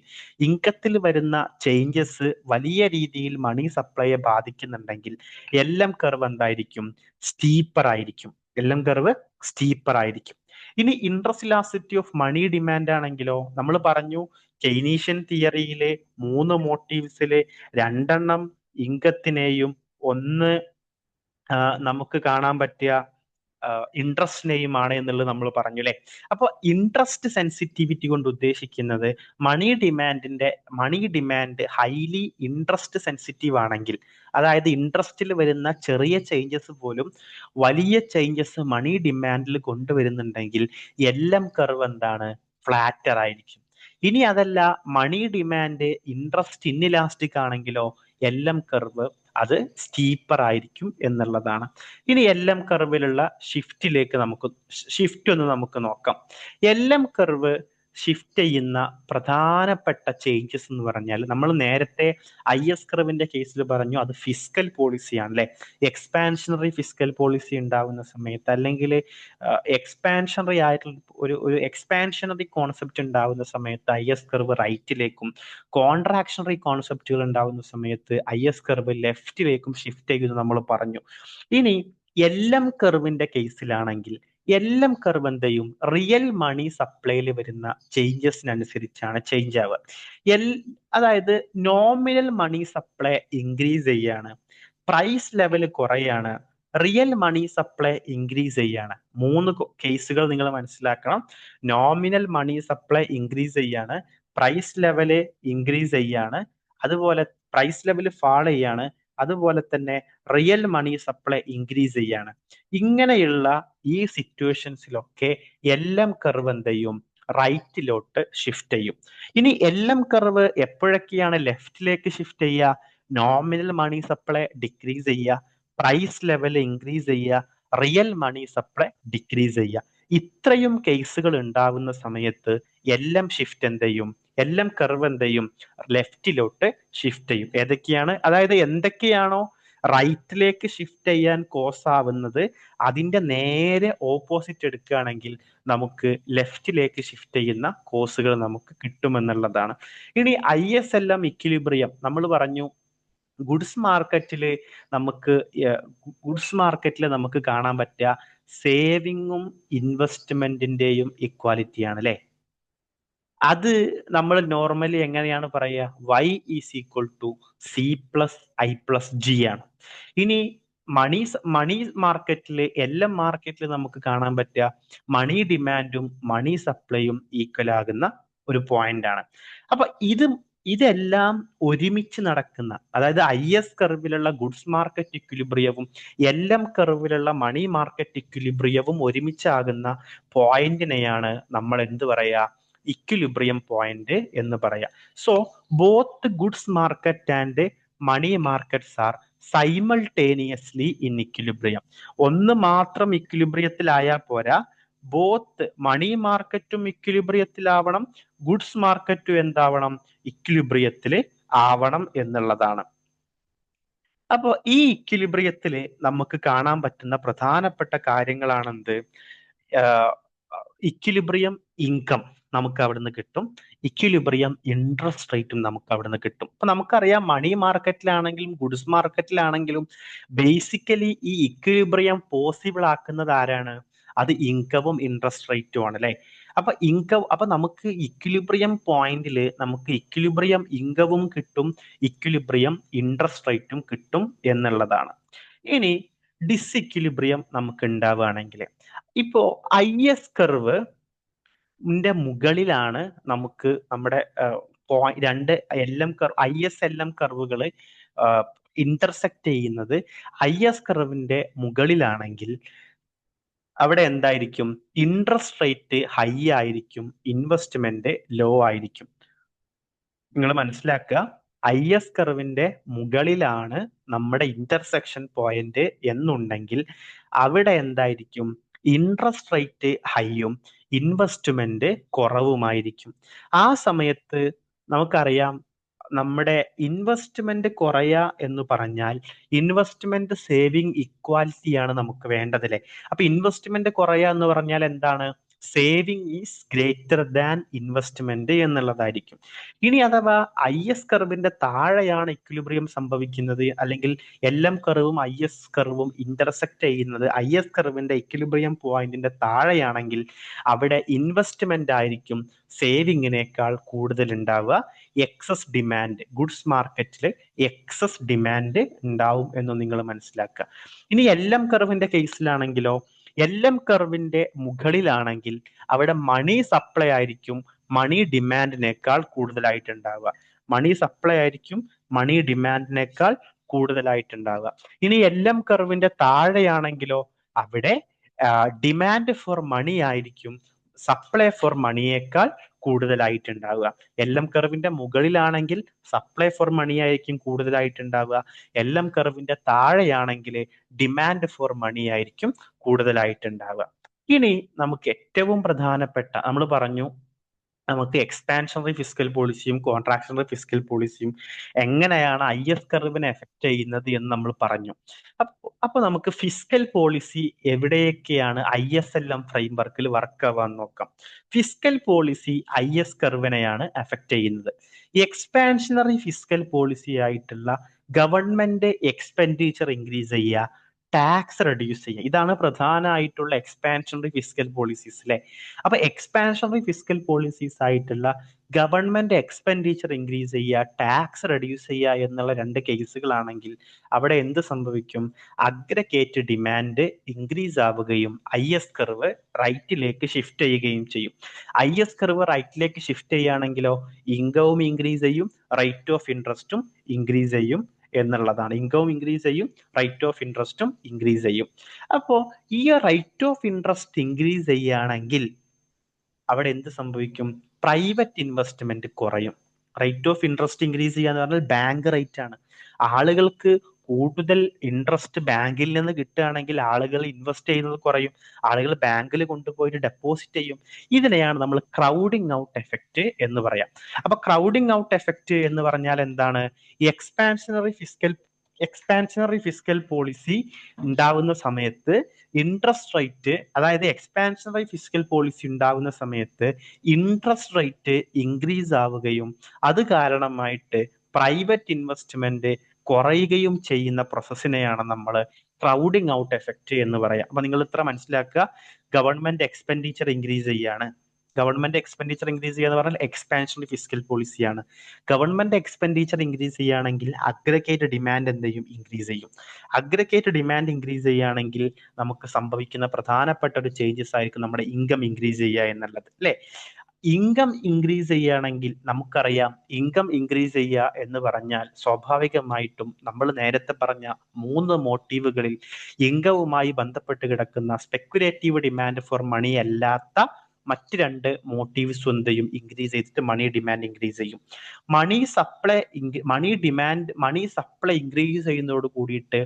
ഇൻകത്തിൽ വരുന്ന ചേഞ്ചസ് വലിയ രീതിയിൽ മണി സപ്ലൈയെ ബാധിക്കുന്നുണ്ടെങ്കിൽ LM കർവ് എന്തായിരിക്കും, സ്റ്റീപ്പർ ആയിരിക്കും. LM കർവ് സ്റ്റീപ്പർ ആയിരിക്കും. ഇനി interest elasticity of money demand ആണെങ്കിലോ, നമ്മൾ പറഞ്ഞു കെയ്നീഷ്യൻ തിയറിയിലെ 3 മോട്ടീവ്സിലെ 2 ഇൻകത്തിനെയും ഒന്ന് നമുക്ക് കാണാൻ പറ്റിയ ഇൻട്രസ്റ്റിനെയും ആണ് എന്നുള്ളത് നമ്മൾ പറഞ്ഞു അല്ലെ. അപ്പോൾ ഇൻട്രസ്റ്റ് സെൻസിറ്റിവിറ്റി കൊണ്ട് ഉദ്ദേശിക്കുന്നത് money demand highly interest sensitive ആണെങ്കിൽ, അതായത് ഇൻട്രസ്റ്റിൽ വരുന്ന ചെറിയ ചേഞ്ചസ് പോലും വലിയ ചേഞ്ചസ് മണി ഡിമാൻഡിൽ കൊണ്ടുവരുന്നുണ്ടെങ്കിൽ LM കർവ് എന്താണ്, ഫ്ലാറ്റർ ആയിരിക്കും. ഇനി അതല്ല, മണി ഡിമാൻഡ് ഇൻട്രസ്റ്റ് ഇൻഇലാസ്റ്റിക് ആണെങ്കിലോ LM കർവ് അത് സ്റ്റീപ്പർ ആയിരിക്കും എന്നുള്ളതാണ്. ഇനി LM കർവിലുള്ള ഷിഫ്റ്റ് ഒന്ന് നമുക്ക് നോക്കാം. LM കർവ് ഷിഫ്റ്റ് ചെയ്യുന്ന പ്രധാനപ്പെട്ട ചേഞ്ചസ് എന്ന് പറഞ്ഞാൽ, നമ്മൾ നേരത്തെ IS കർവിന്റെ കേസിൽ പറഞ്ഞു അത് ഫിസ്ക്കൽ പോളിസിയാണ് അല്ലെ. എക്സ്പാൻഷനറി ഫിസ്ക്കൽ പോളിസി ഉണ്ടാവുന്ന സമയത്ത്, അല്ലെങ്കിൽ എക്സ്പാൻഷനറി ആയിട്ടുള്ള ഒരു എക്സ്പാൻഷനറി കോൺസെപ്റ്റ് ഉണ്ടാവുന്ന സമയത്ത് IS കർവ് റൈറ്റിലേക്കും, കോൺട്രാക്ഷണറി കോൺസെപ്റ്റുകൾ ഉണ്ടാവുന്ന സമയത്ത് IS കർവ് ലെഫ്റ്റിലേക്കും ഷിഫ്റ്റ് ചെയ്യുന്നത് നമ്മൾ പറഞ്ഞു. ഇനി LM കർവിന്റെ കേസിലാണെങ്കിൽ LM കർവ് എന്ത് ചെയ്യും, റിയൽ മണി സപ്ലൈയിൽ വരുന്ന ചേഞ്ചസിനനുസരിച്ചാണ് ചേഞ്ച് ആവുക. അതായത് നോമിനൽ മണി സപ്ലൈ ഇൻക്രീസ് ചെയ്യാണ്, പ്രൈസ് ലെവൽ കുറയാണ്, റിയൽ മണി സപ്ലൈ ഇൻക്രീസ് ചെയ്യാണ്. 3 കേസുകൾ നിങ്ങൾ മനസ്സിലാക്കണം. നോമിനൽ മണി സപ്ലൈ ഇൻക്രീസ് ചെയ്യാണ്, പ്രൈസ് ലെവല് ഇൻക്രീസ് ചെയ്യാണ്, അതുപോലെ പ്രൈസ് ലെവൽ ഫാൾ ചെയ്യാണ്, അതുപോലെ തന്നെ റിയൽ മണി സപ്ലൈ ഇൻക്രീസ് ചെയ്യാണ്. ഇങ്ങനെയുള്ള ഈ സിറ്റുവേഷൻസിലൊക്കെ LM കർവ് എന്ത് ചെയ്യും, റൈറ്റിലോട്ട് ഷിഫ്റ്റ് ചെയ്യും. ഇനി LM കർവ് എപ്പോഴൊക്കെയാണ് ലെഫ്റ്റിലേക്ക് ഷിഫ്റ്റ് ചെയ്യുക, നോമിനൽ മണി സപ്ലൈ ഡിക്രീസ് ചെയ്യുക, പ്രൈസ് ലെവൽ ഇൻക്രീസ് ചെയ്യുക, റിയൽ മണി സപ്ലൈ ഡിക്രീസ് ചെയ്യുക. ഇത്രയും കേസുകൾ ഉണ്ടാകുന്ന സമയത്ത് LM ഷിഫ്റ്റ് എന്ത് ചെയ്യും, LM കർവ് എന്ത് ചെയ്യും? ലെഫ്റ്റിലോട്ട് ഷിഫ്റ്റ് ചെയ്യും. ഏതൊക്കെയാണ്? അതായത് എന്തൊക്കെയാണോ റൈറ്റിലേക്ക് ഷിഫ്റ്റ് ചെയ്യാൻ കോസ് ആവുന്നത് അതിന്റെ നേരെ ഓപ്പോസിറ്റ് എടുക്കുകയാണെങ്കിൽ നമുക്ക് ലെഫ്റ്റിലേക്ക് ഷിഫ്റ്റ് ചെയ്യുന്ന കോസുകൾ നമുക്ക് കിട്ടുമെന്നുള്ളതാണ്. ഇനി ISLM ഇക്വിലിബ്രിയം നമ്മൾ പറഞ്ഞു ഗുഡ്സ് മാർക്കറ്റിൽ നമുക്ക് കാണാൻ പറ്റുക സേവിങ്ങും ഇൻവെസ്റ്റ്മെന്റിന്റെയും ഇക്വാലിറ്റിയാണ് അല്ലെ. അത് നമ്മൾ നോർമലി എങ്ങനെയാണ് പറയുക? Y is equal to C+I+G ആണ്. ഇനി മണി മാർക്കറ്റിൽ LM മാർക്കറ്റിൽ നമുക്ക് കാണാൻ പറ്റുക മണി ഡിമാൻഡും മണി സപ്ലൈയും ഈക്വൽ ആകുന്ന ഒരു പോയിന്റ് ആണ്. അപ്പൊ ഇതെല്ലാം ഒരുമിച്ച് നടക്കുന്ന, അതായത് IS കർവിലുള്ള ഗുഡ്സ് മാർക്കറ്റ് ഇക്വിലിബ്രിയവും LM കർവിലുള്ള മണി മാർക്കറ്റ് ഇക്വിലിബ്രിയവും ഒരുമിച്ചാകുന്ന പോയിന്റിനെയാണ് നമ്മൾ എന്ത് പറയാ? ഇക്വിലിബ്രിയം പോയിന്റ് എന്ന് പറയാം. So both goods market and money markets are simultaneously in equilibrium. ഒന്ന് മാത്രം ഇക്വിലിബ്രിയത്തിലായാൽ പോരാ, ബോത്ത് മണി മാർക്കറ്റും ഇക്വിലിബ്രിയത്തിലാവണം, ഗുഡ്സ് മാർക്കറ്റും എന്താവണം? ഇക്വിലിബ്രിയത്തിൽ ആവണം എന്നുള്ളതാണ്. അപ്പോൾ ഈ ഇക്വിലിബ്രിയത്തിൽ നമുക്ക് കാണാൻ പറ്റുന്ന പ്രധാനപ്പെട്ട കാര്യങ്ങളാണെന്ത്? ഇക്വിലിബ്രിയം ഇൻകം നമുക്ക് അവിടുന്ന് കിട്ടും, ഇക്വിലിബ്രിയം ഇൻട്രസ്റ്റ് റേറ്റും നമുക്ക് അവിടുന്ന് കിട്ടും. അപ്പൊ നമുക്കറിയാം മണി മാർക്കറ്റിലാണെങ്കിലും ഗുഡ്സ് മാർക്കറ്റിലാണെങ്കിലും ബേസിക്കലി ഈ ഇക്വിലിബ്രിയം പോസിബിൾ ആക്കുന്നത് ആരാണ്? അത് ഇൻകവും ഇൻട്രസ്റ്റ് റേറ്റും ആണ് അല്ലെ. അപ്പൊ നമുക്ക് ഇക്വിലിബ്രിയം പോയിന്റിൽ നമുക്ക് ഇക്വിലിബ്രിയം ഇൻകവും കിട്ടും, ഇക്വിലിബ്രിയം ഇൻട്രസ്റ്റ് റേറ്റും കിട്ടും എന്നുള്ളതാണ്. ഇനി ഡിസ്ഇക്വിലിബ്രിയം നമുക്ക് ഉണ്ടാവുകയാണെങ്കിൽ, ഇപ്പോ IS കർവ് മുകളിലാണ് നമുക്ക് നമ്മുടെ രണ്ട് IS-LM കർവുകൾ ഇന്റർസെക്ട് ചെയ്യുന്നത്. IS കർവിന്റെ മുകളിലാണെങ്കിൽ അവിടെ എന്തായിരിക്കും? ഇൻട്രസ്റ്റ് റേറ്റ് ഹൈ ആയിരിക്കും, ഇൻവെസ്റ്റ്മെന്റ് ലോ ആയിരിക്കും. നിങ്ങൾ മനസ്സിലാക്കുക, IS കർവിന്റെ മുകളിലാണ് നമ്മുടെ ഇന്റർസെക്ഷൻ പോയിന്റ് എന്നുണ്ടെങ്കിൽ അവിടെ എന്തായിരിക്കും? ഇൻട്രസ്റ്റ് റേറ്റ് ഹൈയും ഇൻവെസ്റ്റ്മെന്റ് കുറവുമായിരിക്കും. ആ സമയത്ത് നമുക്കറിയാം നമ്മുടെ ഇൻവെസ്റ്റ്മെന്റ് കുറയുക എന്ന് പറഞ്ഞാൽ ഇൻവെസ്റ്റ്മെന്റ് സേവിങ് ഇക്വാലിറ്റിയാണ് നമുക്ക് വേണ്ടതല്ലേ. അപ്പൊ ഇൻവെസ്റ്റ്മെന്റ് കുറയുക എന്ന് പറഞ്ഞാൽ എന്താണ്? Saving is greater than investment എന്നുള്ളതായിരിക്കും. ഇനി അഥവാ IS കർവിന്റെ താഴെയാണ് ഇക്വിലിബ്രിയം സംഭവിക്കുന്നത്, അല്ലെങ്കിൽ LM കർവും IS കർവും ഇന്റർസെക്ട് ചെയ്യുന്നത് IS കർവിന്റെ ഇക്വിലിബ്രിയം പോയിന്റിന്റെ താഴെയാണെങ്കിൽ അവിടെ ഇൻവെസ്റ്റ്മെന്റ് ആയിരിക്കും സേവിങ്ങിനേക്കാൾ കൂടുതൽ ഉണ്ടാവുക. എക്സസ് ഡിമാൻഡ്, ഗുഡ്സ് മാർക്കറ്റിൽ എക്സസ് ഡിമാൻഡ് ഉണ്ടാവും എന്ന് നിങ്ങൾ മനസ്സിലാക്കുക. ഇനി LM കർവിന്റെ കേസിലാണെങ്കിലോ, LM കർവിന്റെ മുകളിലാണെങ്കിൽ അവിടെ മണി സപ്ലൈ ആയിരിക്കും മണി ഡിമാൻഡിനേക്കാൾ കൂടുതലായിട്ടുണ്ടാവുക. മണി സപ്ലൈ ആയിരിക്കും മണി ഡിമാൻഡിനേക്കാൾ കൂടുതലായിട്ടുണ്ടാവുക. ഇനി LM കർവിന്റെ താഴെയാണെങ്കിലോ അവിടെ ഡിമാൻഡ് ഫോർ മണി ആയിരിക്കും സപ്ലൈ ഫോർ മണിയേക്കാൾ കൂടുതലായിട്ടുണ്ടാവുക. LM കർവിന്റെ മുകളിലാണെങ്കിൽ സപ്ലൈ ഫോർ മണി ആയിരിക്കും കൂടുതലായിട്ടുണ്ടാവുക. LM കർവിന്റെ താഴെയാണെങ്കിൽ ഡിമാൻഡ് ഫോർ മണി ആയിരിക്കും കൂടുതലായിട്ടുണ്ടാവുക. ഇനി നമുക്ക് ഏറ്റവും പ്രധാനപ്പെട്ട, നമ്മൾ പറഞ്ഞു നമുക്ക് എക്സ്പാൻഷണറി ഫിസ്ക്കൽ പോളിസിയും കോൺട്രാക്ഷണറി ഫിസ്ക്കൽ പോളിസിയും എങ്ങനെയാണ് IS കർവിനെ എഫക്ട് ചെയ്യുന്നത് എന്ന് നമ്മൾ പറഞ്ഞു. അപ്പൊ നമുക്ക് ഫിസ്ക്കൽ പോളിസി എവിടെയൊക്കെയാണ് ISLM ഫ്രെയിംവർക്കിൽ വർക്ക് ആവാൻ നോക്കാം. ഫിസ്ക്കൽ പോളിസി IS കർവിനെയാണ് എഫക്ട് ചെയ്യുന്നത്. എക്സ്പാൻഷണറി ഫിസ്ക്കൽ പോളിസി ആയിട്ടുള്ള ഗവൺമെന്റ് എക്സ്പെൻഡിച്ചർ ഇൻക്രീസ് ചെയ്യുക, ടാക്സ് റെഡ്യൂസ് ചെയ്യുക, ഇതാണ് പ്രധാനമായിട്ടുള്ള എക്സ്പാൻഷണറി ഫിസ്ക്കൽ പോളിസീസ് അല്ലെ. അപ്പൊ എക്സ്പാൻഷണറി ഫിസ്ക്കൽ പോളിസീസ് ആയിട്ടുള്ള ഗവൺമെന്റ് എക്സ്പെൻഡിച്ചർ ഇൻക്രീസ് ചെയ്യുക, ടാക്സ് റെഡ്യൂസ് ചെയ്യുക എന്നുള്ള രണ്ട് കേസുകളാണെങ്കിൽ അവിടെ എന്ത് സംഭവിക്കും? അഗ്രഗേറ്റ് ഡിമാൻഡ് ഇൻക്രീസ് ആവുകയും IS കർവ് റൈറ്റിലേക്ക് ഷിഫ്റ്റ് ചെയ്യുകയും ചെയ്യും. IS കർവ് റൈറ്റിലേക്ക് ഷിഫ്റ്റ് ചെയ്യുകയാണെങ്കിലോ ഇൻകവും ഇൻക്രീസ് ചെയ്യും, റേറ്റ് ഓഫ് ഇൻട്രസ്റ്റും ഇൻക്രീസ് ചെയ്യും എന്നുള്ളതാണ്. ഇൻകവും ഇൻക്രീസ് ചെയ്യും, റേറ്റ് ഓഫ് ഇൻട്രസ്റ്റും ഇൻക്രീസ് ചെയ്യും. അപ്പോ ഈ റേറ്റ് ഓഫ് ഇൻട്രസ്റ്റ് ഇൻക്രീസ് ചെയ്യുകയാണെങ്കിൽ അവിടെ എന്ത് സംഭവിക്കും? പ്രൈവറ്റ് ഇൻവെസ്റ്റ്മെന്റ് കുറയും. റേറ്റ് ഓഫ് ഇൻട്രസ്റ്റ് ഇൻക്രീസ് ചെയ്യുക എന്ന് പറഞ്ഞാൽ ബാങ്ക് റേറ്റ് ആണ്. ആളുകൾക്ക് കൂടുതൽ ഇൻട്രസ്റ്റ് ബാങ്കിൽ നിന്ന് കിട്ടുകയാണെങ്കിൽ ആളുകൾ ഇൻവെസ്റ്റ് ചെയ്യുന്നത് കുറയും, ആളുകൾ ബാങ്കിൽ കൊണ്ടുപോയിട്ട് ഡെപ്പോസിറ്റ് ചെയ്യും. ഇതിനെയാണ് നമ്മൾ ക്രൗഡിങ് ഔട്ട് എഫക്റ്റ് എന്ന് പറയാം. അപ്പൊ ക്രൗഡിങ് ഔട്ട് എഫക്റ്റ് എന്ന് പറഞ്ഞാൽ എന്താണ്? ഈ എക്സ്പാൻഷനറി ഫിസ്ക്കൽ പോളിസി ഉണ്ടാവുന്ന സമയത്ത് ഇൻട്രസ്റ്റ് റേറ്റ്, അതായത് എക്സ്പാൻഷനറി ഫിസ്ക്കൽ പോളിസി ഉണ്ടാവുന്ന സമയത്ത് ഇൻട്രസ്റ്റ് റേറ്റ് ഇൻക്രീസ് ആവുകയും അത് കാരണമായിട്ട് പ്രൈവറ്റ് ഇൻവെസ്റ്റ്മെന്റ് കുറയുകയും ചെയ്യുന്ന പ്രോസസ്സിനെയാണ് നമ്മൾ ക്രൗഡിങ് ഔട്ട് എഫക്റ്റ് എന്ന് പറയാം. അപ്പൊ നിങ്ങൾ ഇത്ര മനസ്സിലാക്കുക, ഗവൺമെന്റ് എക്സ്പെൻഡിച്ചർ ഇൻക്രീസ് ചെയ്യാണ്. ഗവൺമെന്റ് എക്സ്പെൻഡിച്ചർ ഇൻക്രീസ് ചെയ്യുക എന്ന് പറഞ്ഞാൽ എക്സ്പാൻഷനറി ഫിസ്ക്കൽ പോളിസിയാണ്. ഗവൺമെന്റ് എക്സ്പെൻഡിച്ചർ ഇൻക്രീസ് ചെയ്യുകയാണെങ്കിൽ അഗ്രഗേറ്റ് ഡിമാൻഡ് എന്ത് ചെയ്യും? ഇൻക്രീസ് ചെയ്യും. അഗ്രഗേറ്റ് ഡിമാൻഡ് ഇൻക്രീസ് ചെയ്യുകയാണെങ്കിൽ നമുക്ക് സംഭവിക്കുന്ന പ്രധാനപ്പെട്ട ഒരു ചേഞ്ചസ് ആയിരിക്കും നമ്മുടെ ഇൻകം ഇൻക്രീസ് ചെയ്യുക എന്നുള്ളത്, അല്ലെ? ഇൻകം ഇൻക്രീസ് ചെയ്യുകയാണെങ്കിൽ നമുക്കറിയാം, ഇൻകം ഇൻക്രീസ് ചെയ്യുക എന്ന് പറഞ്ഞാൽ സ്വാഭാവികമായിട്ടും നമ്മൾ നേരത്തെ പറഞ്ഞ 3 മോട്ടീവുകളിൽ ഇൻകവുമായി ബന്ധപ്പെട്ട് കിടക്കുന്ന സ്പെക്കുലേറ്റീവ് ഡിമാൻഡ് ഫോർ മണി അല്ലാത്ത മറ്റ് 2 മോട്ടീവ്സ് എന്ത് ചെയ്യും? ഇൻക്രീസ് ചെയ്തിട്ട് മണി ഡിമാൻഡ് ഇൻക്രീസ് ചെയ്യും. മണി സപ്ലൈ ഇൻക്രീസ് ചെയ്യുന്നതോട് കൂടിയിട്ട്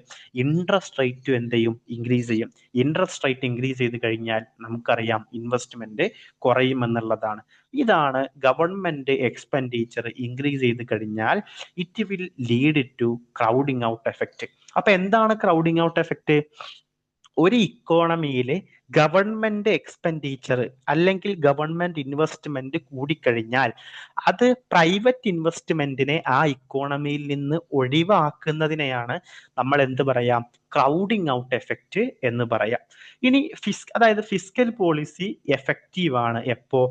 ഇൻട്രസ്റ്റ് റേറ്റ് എന്ത് ചെയ്യും? ഇൻക്രീസ് ചെയ്യും. ഇൻട്രസ്റ്റ് റേറ്റ് ഇൻക്രീസ് ചെയ്ത് കഴിഞ്ഞാൽ നമുക്കറിയാം ഇൻവെസ്റ്റ്മെന്റ് കുറയുമെന്നുള്ളതാണ്. ഇതാണ് ഗവൺമെന്റ് എക്സ്പെൻഡിച്ചർ ഇൻക്രീസ് ചെയ്ത് കഴിഞ്ഞാൽ it will lead to crowding out effect. അപ്പൊ എന്താണ് ക്രൗഡിങ് ഔട്ട് എഫക്റ്റ്? ഒരു ഇക്കോണമിയിലെ ഗവൺമെന്റ് എക്സ്പെൻഡിച്ചർ അല്ലെങ്കിൽ ഗവൺമെന്റ് ഇൻവെസ്റ്റ്മെന്റ് കൂടിക്കഴിഞ്ഞാൽ അത് പ്രൈവറ്റ് ഇൻവെസ്റ്റ്മെന്റിനെ ആ ഇക്കോണമിയിൽ നിന്ന് ഒഴിവാക്കുന്നതിനെയാണ് നമ്മൾ എന്ത് പറയാം? ക്രൗഡിങ് ഔട്ട് എഫക്റ്റ് എന്ന് പറയാം. ഇനി അതായത് ഫിസ്ക്കൽ പോളിസി എഫക്റ്റീവ് ആണ് എപ്പോ?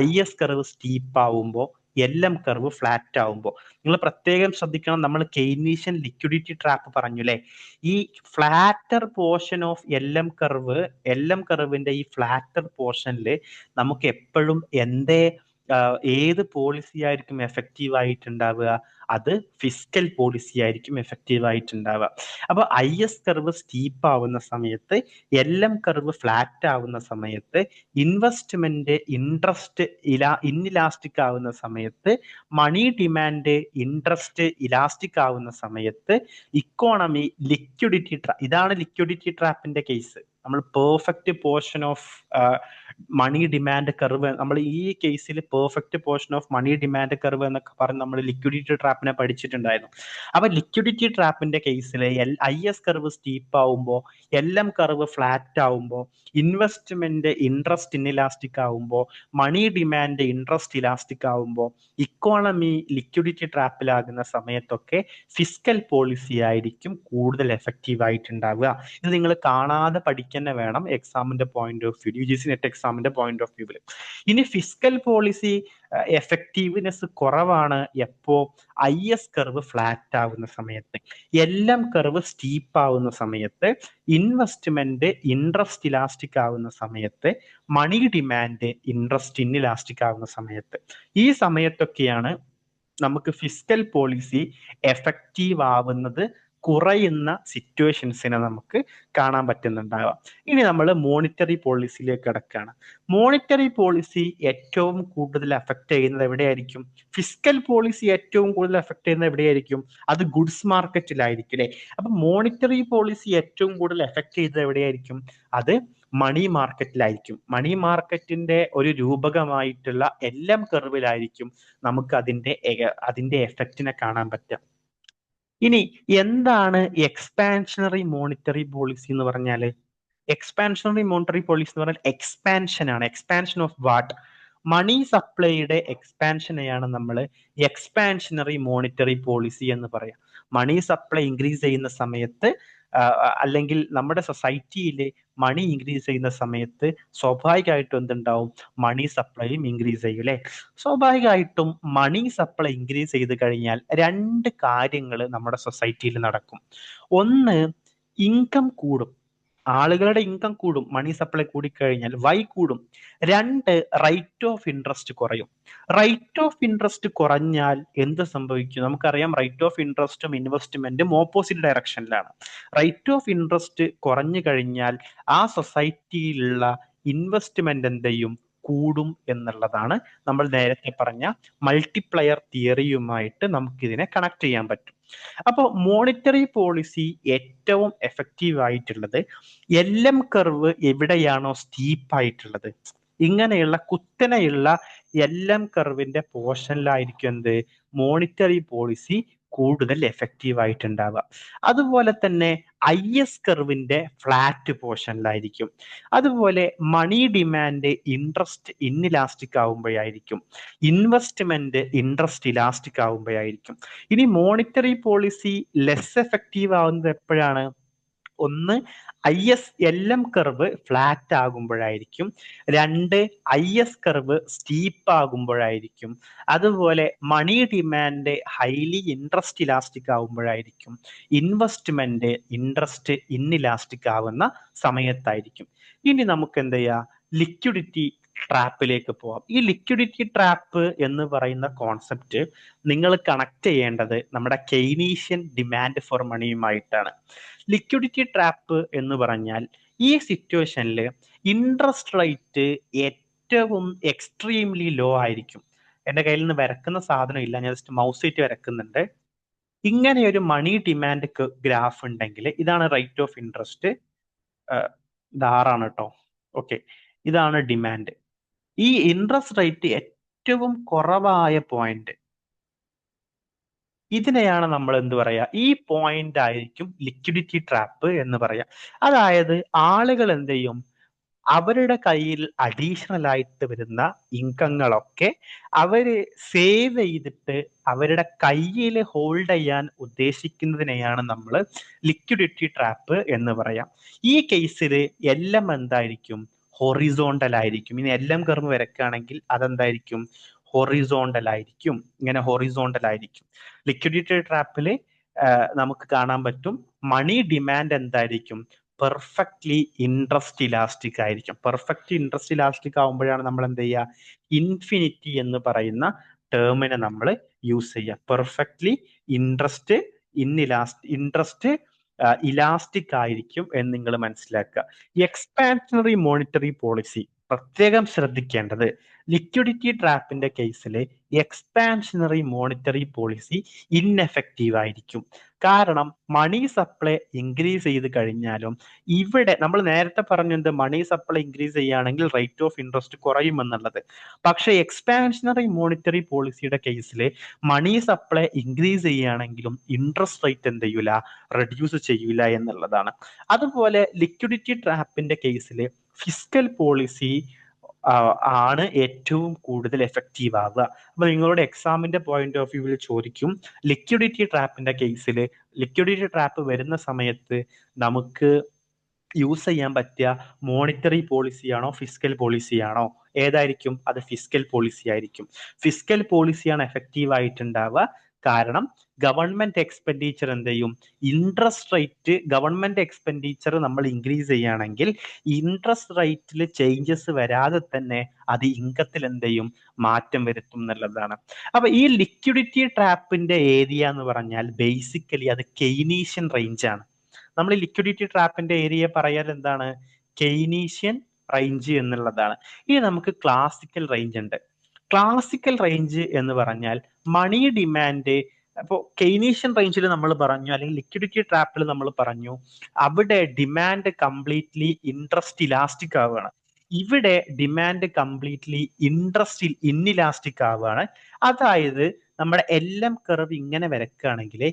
IS കർവ് സ്റ്റീപ്പ് ആവുമ്പോൾ, LM കർവ് ഫ്ലാറ്റ് ആവുമ്പോൾ. നിങ്ങൾ പ്രത്യേകം ശ്രദ്ധിക്കണം, നമ്മൾ കെയ്നീഷ്യൻ ലിക്വിഡിറ്റി ട്രാപ്പ് പറഞ്ഞു അല്ലെ? ഈ ഫ്ലാറ്റർ പോർഷൻ ഓഫ് LM കർവിന്റെ ഈ ഫ്ലാറ്റർ പോർഷനിൽ നമുക്ക് എപ്പോഴും ഏത് പോളിസി ആയിരിക്കും എഫക്റ്റീവ് ആയിട്ടുണ്ടാവുക? അത് ഫിസ്ക്കൽ പോളിസി ആയിരിക്കും എഫക്റ്റീവ് ആയിട്ടുണ്ടാവുക. അപ്പൊ IS കർവ് സ്റ്റീപ്പ് ആവുന്ന സമയത്ത്, LM കർവ് ഫ്ലാറ്റ് ആവുന്ന സമയത്ത്, ഇൻവെസ്റ്റ്മെന്റ് ഇൻട്രസ്റ്റ് ഇൻഇലാസ്റ്റിക് ആവുന്ന സമയത്ത്, മണി ഡിമാൻഡ് ഇൻട്രസ്റ്റ് ഇലാസ്റ്റിക് ആവുന്ന സമയത്ത് ഇക്കോണമി ഇതാണ് ലിക്വിഡിറ്റി ട്രാപ്പിന്റെ കേസ്. നമ്മൾ perfect portion of money demand curve, നമ്മൾ ഈ കേസിൽ perfect portion of money demand curve എന്നൊക്കെ പറഞ്ഞ് നമ്മൾ ലിക്വിഡിറ്റി ട്രാപ്പിനെ പഠിച്ചിട്ടുണ്ടായിരുന്നു. അപ്പൊ ലിക്വിഡിറ്റി ട്രാപ്പിന്റെ കേസിൽ IS കർവ് സ്റ്റീപ്പ് ആവുമ്പോൾ, LM കർവ് ഫ്ലാറ്റ് ആവുമ്പോൾ, ഇൻവെസ്റ്റ്മെന്റ് ഇൻട്രസ്റ്റ് ഇൻഇലാസ്റ്റിക് ആവുമ്പോൾ, മണി ഡിമാൻഡ് ഇൻട്രസ്റ്റ് ഇലാസ്റ്റിക് ആവുമ്പോൾ, ഇക്കോണമി ലിക്വിഡിറ്റി ട്രാപ്പിലാകുന്ന സമയത്തൊക്കെ ഫിസ്ക്കൽ പോളിസി ആയിരിക്കും കൂടുതൽ എഫക്റ്റീവ് ആയിട്ടുണ്ടാവുക. ഇത് നിങ്ങൾ കാണാതെ പഠിക്കുന്ന വേണം എക്സാമിന്റെ point of view, UGC net എക്സാമിന്റെ പോയിന്റ് ഓഫ് വ്യൂവിൽ. ഇനി ഫിസ്ക്കൽ പോളിസി എഫക്റ്റീവ്നെസ് കുറവാണ് എപ്പോ? IS കർവ് ഫ്ലാറ്റ് ആവുന്ന സമയത്ത്, LM കർവ് സ്റ്റീപ്പ് ആവുന്ന സമയത്ത്, ഇൻവെസ്റ്റ്മെന്റ് ഇൻട്രസ്റ്റ് ഇലാസ്റ്റിക് ആവുന്ന സമയത്ത്, മണി ഡിമാൻഡ് ഇൻട്രസ്റ്റ് ഇൻഇലാസ്റ്റിക് ആവുന്ന സമയത്ത്. ഈ സമയത്തൊക്കെയാണ് നമുക്ക് ഫിസ്ക്കൽ പോളിസി എഫക്റ്റീവ് ആവുന്നത് കുറയുന്ന സിറ്റുവേഷൻസിനെ നമുക്ക് കാണാൻ പറ്റുന്നുണ്ടാവാം. ഇനി നമ്മൾ മോണിറ്ററി പോളിസിയിലേക്ക് കിടക്കുകയാണ്. മോണിറ്ററി പോളിസി ഏറ്റവും കൂടുതൽ എഫക്ട് ചെയ്യുന്നത് എവിടെയായിരിക്കും? ഫിസ്ക്കൽ പോളിസി ഏറ്റവും കൂടുതൽ എഫക്ട് ചെയ്യുന്നത് എവിടെയായിരിക്കും? അത് ഗുഡ്സ് മാർക്കറ്റിലായിരിക്കും അല്ലെ? അപ്പൊ മോണിറ്ററി പോളിസി ഏറ്റവും കൂടുതൽ എഫക്ട് ചെയ്തത് എവിടെയായിരിക്കും? അത് മണി മാർക്കറ്റിലായിരിക്കും. മണി മാർക്കറ്റിന്റെ ഒരു രൂപകമായിട്ടുള്ള LM കർവിലായിരിക്കും നമുക്ക് അതിന്റെ എഫക്റ്റിനെ കാണാൻ പറ്റുക. ഇനി എന്താണ് എക്സ്പാൻഷനറി മോണിറ്ററി പോളിസി എന്ന് പറഞ്ഞാല്? എക്സ്പാൻഷനറി മോണിറ്ററി പോളിസി എന്ന് പറഞ്ഞാൽ എക്സ്പാൻഷൻ ആണ്. Expansion of what? മണി സപ്ലൈയുടെ എക്സ്പാൻഷനെയാണ് നമ്മൾ എക്സ്പാൻഷനറി മോണിറ്ററി പോളിസി എന്ന് പറയാം. മണി സപ്ലൈ ഇൻക്രീസ് ചെയ്യുന്ന സമയത്ത് അല്ലെങ്കിൽ നമ്മുടെ സൊസൈറ്റിയിൽ മണി ഇൻക്രീസ് ചെയ്യുന്ന സമയത്ത് സ്വാഭാവികമായിട്ടും എന്തുണ്ടാവും? മണി സപ്ലൈയും ഇൻക്രീസ് ചെയ്യും അല്ലെ? സ്വാഭാവികമായിട്ടും മണി സപ്ലൈ ഇൻക്രീസ് ചെയ്ത് കഴിഞ്ഞാൽ 2 കാര്യങ്ങൾ നമ്മുടെ സൊസൈറ്റിയിൽ നടക്കും. ഒന്ന്, ഇൻകം കൂടും. ആളുകളുടെ ഇൻകം കൂടും. മണി സപ്ലൈ കൂടിക്കഴിഞ്ഞാൽ കൂടും. 2, റേറ്റ് ഓഫ് ഇൻട്രസ്റ്റ് കുറയും. റേറ്റ് ഓഫ് ഇൻട്രസ്റ്റ് കുറഞ്ഞാൽ എന്ത് സംഭവിക്കും? നമുക്കറിയാം, റേറ്റ് ഓഫ് ഇൻട്രസ്റ്റും ഇൻവെസ്റ്റ്മെന്റും ഓപ്പോസിറ്റ് ഡയറക്ഷനിലാണ്. റേറ്റ് ഓഫ് ഇൻട്രസ്റ്റ് കുറഞ്ഞു കഴിഞ്ഞാൽ ആ സൊസൈറ്റിയിലുള്ള ഇൻവെസ്റ്റ്മെന്റ് എന്ത് ചെയ്യും? കൂടും എന്നുള്ളതാണ് നമ്മൾ നേരത്തെ പറഞ്ഞ മൾട്ടിപ്ലയർ തിയറിയുമായിട്ട് നമുക്കിതിനെ കണക്ട് ചെയ്യാൻ പറ്റും. അപ്പോൾ മോണിറ്ററി പോളിസി ഏറ്റവും എഫക്റ്റീവ് ആയിട്ടുള്ളത് LM കർവ് എവിടെയാണോ സ്റ്റീപ്പ് ആയിട്ടുള്ളത്, ഇങ്ങനെയുള്ള കുത്തനെയുള്ള LM കർവിന്റെ പോർഷനിലായിരിക്കും എന്ത് മോണിറ്ററി പോളിസി കൂടുതൽ എഫക്റ്റീവ് ആയിട്ടുണ്ടാവുക. അതുപോലെ തന്നെ IS കർവിന്റെ ഫ്ലാറ്റ് പോർഷനിലായിരിക്കും. അതുപോലെ മണി ഡിമാൻഡ് ഇൻട്രസ്റ്റ് ഇൻഇലാസ്റ്റിക് ആവുമ്പോഴായിരിക്കും. ഇൻവെസ്റ്റ്മെന്റ് ഇൻട്രസ്റ്റ് ഇലാസ്റ്റിക് ആവുമ്പോഴായിരിക്കും. ഇനി മോണിറ്ററി പോളിസി ലെസ് എഫക്റ്റീവ് ആവുന്നത് എപ്പോഴാണ്? ഒന്ന്, LM കർവ് ഫ്ലാറ്റ് ആകുമ്പോഴായിരിക്കും. രണ്ട്, IS കർവ് സ്റ്റീപ്പ് ആകുമ്പോഴായിരിക്കും. അതുപോലെ money demand highly interest elastic ആകുമ്പോഴായിരിക്കും. ഇൻവെസ്റ്റ്മെന്റ് ഇൻട്രസ്റ്റ് ഇൻഇലാസ്റ്റിക് ആവുന്ന സമയത്തായിരിക്കും. ഇനി നമുക്ക് എന്ത് ചെയ്യാം, ലിക്വിഡിറ്റി ട്രാപ്പിലേക്ക് പോവാം. ഈ ലിക്വിഡിറ്റി ട്രാപ്പ് എന്ന് പറയുന്ന കോൺസെപ്റ്റ് നിങ്ങൾ കണക്ട് ചെയ്യേണ്ടത് നമ്മുടെ കെയ്നീഷ്യൻ ഡിമാൻഡ് ഫോർ മണിയുമായിട്ടാണ്. ലിക്വിഡിറ്റി ട്രാപ്പ് എന്ന് പറഞ്ഞാൽ ഈ സിറ്റുവേഷനിൽ ഇൻട്രസ്റ്റ് റേറ്റ് ഏറ്റവും എക്സ്ട്രീംലി ലോ ആയിരിക്കും. എൻ്റെ കയ്യിൽ നിന്ന് വരക്കുന്ന സാധനം ഇല്ല, ഞാൻ ജസ്റ്റ് മൗസ് ഇട്ട് വരക്കുന്നുണ്ട്. ഇങ്ങനെ ഒരു മണി ഡിമാൻഡ് ഗ്രാഫ് ഉണ്ടെങ്കിൽ ഇതാണ് റേറ്റ് ഓഫ് ഇൻട്രസ്റ്റ്, ഇത് 6 കേട്ടോ. ഓക്കെ, ഇതാണ് ഡിമാൻഡ്. ഈ ഇൻട്രസ്റ്റ് റേറ്റ് ഏറ്റവും കുറവായ പോയിന്റ്, ഇതിനെയാണ് നമ്മൾ എന്ത് പറയാ, ഈ പോയിന്റ് ആയിരിക്കും ലിക്വിഡിറ്റി ട്രാപ്പ് എന്ന് പറയാം. അതായത് ആളുകൾ എന്ത് ചെയ്യും, അവരുടെ കയ്യിൽ അഡീഷണൽ ആയിട്ട് വരുന്ന ഇൻകങ്ങളൊക്കെ അവര് സേവ് ചെയ്തിട്ട് അവരുടെ കയ്യിൽ ഹോൾഡ് ചെയ്യാൻ ഉദ്ദേശിക്കുന്നതിനെയാണ് നമ്മൾ ലിക്വിഡിറ്റി ട്രാപ്പ് എന്ന് പറയാം. ഈ കേസിൽ എല്ലാം എന്തായിരിക്കും, ഹൊറിസോണ്ടൽ ആയിരിക്കും. ഇനി LM കർവ് വരക്കുകയാണെങ്കിൽ അതെന്തായിരിക്കും, ഹൊറിസോണ്ടൽ ആയിരിക്കും. ഇങ്ങനെ ഹൊറിസോണ്ടൽ ആയിരിക്കും. ലിക്വിഡിറ്റി ട്രാപ്പിൽ നമുക്ക് കാണാൻ പറ്റും മണി ഡിമാൻഡ് എന്തായിരിക്കും, പെർഫെക്റ്റ്ലി ഇൻട്രസ്റ്റ് ഇലാസ്റ്റിക് ആയിരിക്കും. പെർഫെക്റ്റ് ഇൻട്രസ്റ്റ് ഇലാസ്റ്റിക് ആവുമ്പോഴാണ് നമ്മൾ എന്ത് ചെയ്യുക, ഇൻഫിനിറ്റി എന്ന് പറയുന്ന ടേമിനെ നമ്മൾ യൂസ് ചെയ്യുക. പെർഫെക്റ്റ്ലി ഇൻട്രസ്റ്റ് ഇൻട്രസ്റ്റ് ഇലാസ്റ്റിക് ആയിരിക്കും എന്ന് നിങ്ങൾ മനസ്സിലാക്കുക. എക്സ്പാൻഷണറി മോണിറ്ററി പോളിസി പ്രത്യേകം ശ്രദ്ധിക്കേണ്ടത്, ലിക്വിഡിറ്റി ട്രാപ്പിന്റെ കേസിൽ എക്സ്പാൻഷണറി മോണിറ്ററി പോളിസി ഇൻഎഫക്റ്റീവ് ആയിരിക്കും. കാരണം മണി സപ്ലൈ ഇൻക്രീസ് ചെയ്ത് കഴിഞ്ഞാലും ഇവിടെ നമ്മൾ നേരത്തെ പറഞ്ഞത് മണി സപ്ലൈ ഇൻക്രീസ് ചെയ്യുകയാണെങ്കിൽ റേറ്റ് ഓഫ് ഇൻട്രസ്റ്റ് കുറയുമെന്നുള്ളത്. പക്ഷെ എക്സ്പാൻഷണറി മോണിറ്ററി പോളിസിയുടെ കേസിൽ മണി സപ്ലൈ ഇൻക്രീസ് ചെയ്യുകയാണെങ്കിലും ഇൻട്രസ്റ്റ് റേറ്റ് എന്ത് ചെയ്യൂല, റെഡ്യൂസ് ചെയ്യൂല എന്നുള്ളതാണ്. അതുപോലെ ലിക്വിഡിറ്റി ട്രാപ്പിന്റെ കേസിൽ ഫിസ്ക്കൽ പോളിസി ആണ് ഏറ്റവും കൂടുതൽ എഫക്റ്റീവ് ആവുക. അപ്പൊ നിങ്ങളുടെ എക്സാമിന്റെ പോയിന്റ് ഓഫ് വ്യൂവിൽ ചോദിക്കും, ലിക്വിഡിറ്റി ട്രാപ്പിന്റെ കേസിൽ ലിക്വിഡിറ്റി ട്രാപ്പ് വരുന്ന സമയത്ത് നമുക്ക് യൂസ് ചെയ്യാൻ പറ്റിയ മോണിറ്ററി പോളിസിയാണോ ഫിസ്ക്കൽ പോളിസിയാണോ, ഏതായിരിക്കും? അത് ഫിസ്ക്കൽ പോളിസി ആയിരിക്കും. ഫിസ്ക്കൽ പോളിസിയാണ് എഫക്റ്റീവ് ആയിട്ടുണ്ടാവുക. കാരണം ഗവൺമെന്റ് എക്സ്പെൻഡിച്ചർ എന്ത് ചെയ്യും, ഇൻട്രസ്റ്റ് റേറ്റ് ഗവൺമെന്റ് എക്സ്പെൻഡിച്ചർ നമ്മൾ ഇൻക്രീസ് ചെയ്യുകയാണെങ്കിൽ ഇൻട്രസ്റ്റ് റേറ്റിൽ ചേഞ്ചസ് വരാതെ തന്നെ അത് ഇൻകത്തിൽ എന്ത് ചെയ്യും, മാറ്റം വരുത്തും എന്നുള്ളതാണ്. അപ്പൊ ഈ ലിക്വിഡിറ്റി ട്രാപ്പിന്റെ ഏരിയ എന്ന് പറഞ്ഞാൽ ബേസിക്കലി അത് കെയ്നീഷ്യൻ റേഞ്ച് ആണ്. നമ്മൾ ലിക്വിഡിറ്റി ട്രാപ്പിന്റെ ഏരിയ പറയാൻ എന്താണ്, കെയ്നീഷ്യൻ റേഞ്ച് എന്നുള്ളതാണ്. ഇനി നമുക്ക് ക്ലാസിക്കൽ റേഞ്ച് ഉണ്ട്. ക്ലാസിക്കൽ റേഞ്ച് എന്ന് പറഞ്ഞാൽ മണി ഡിമാൻഡ്, അപ്പോൾ കെയ്നീഷ്യൻ റേഞ്ചിൽ നമ്മൾ പറഞ്ഞു, അല്ലെങ്കിൽ ലിക്വിഡിറ്റി ട്രാപ്പിൽ നമ്മൾ പറഞ്ഞു, അവിടെ ഡിമാൻഡ് കംപ്ലീറ്റ്ലി ഇൻട്രസ്റ്റ് ഇലാസ്റ്റിക് ആവുകയാണ്. ഇവിടെ ഡിമാൻഡ് കംപ്ലീറ്റ്ലി ഇൻട്രസ്റ്റ് ഇൻഇലാസ്റ്റിക് ആവുകയാണ്. അതായത് നമ്മുടെ LM കർവ് ഇങ്ങനെ വരക്കുകയാണെങ്കിൽ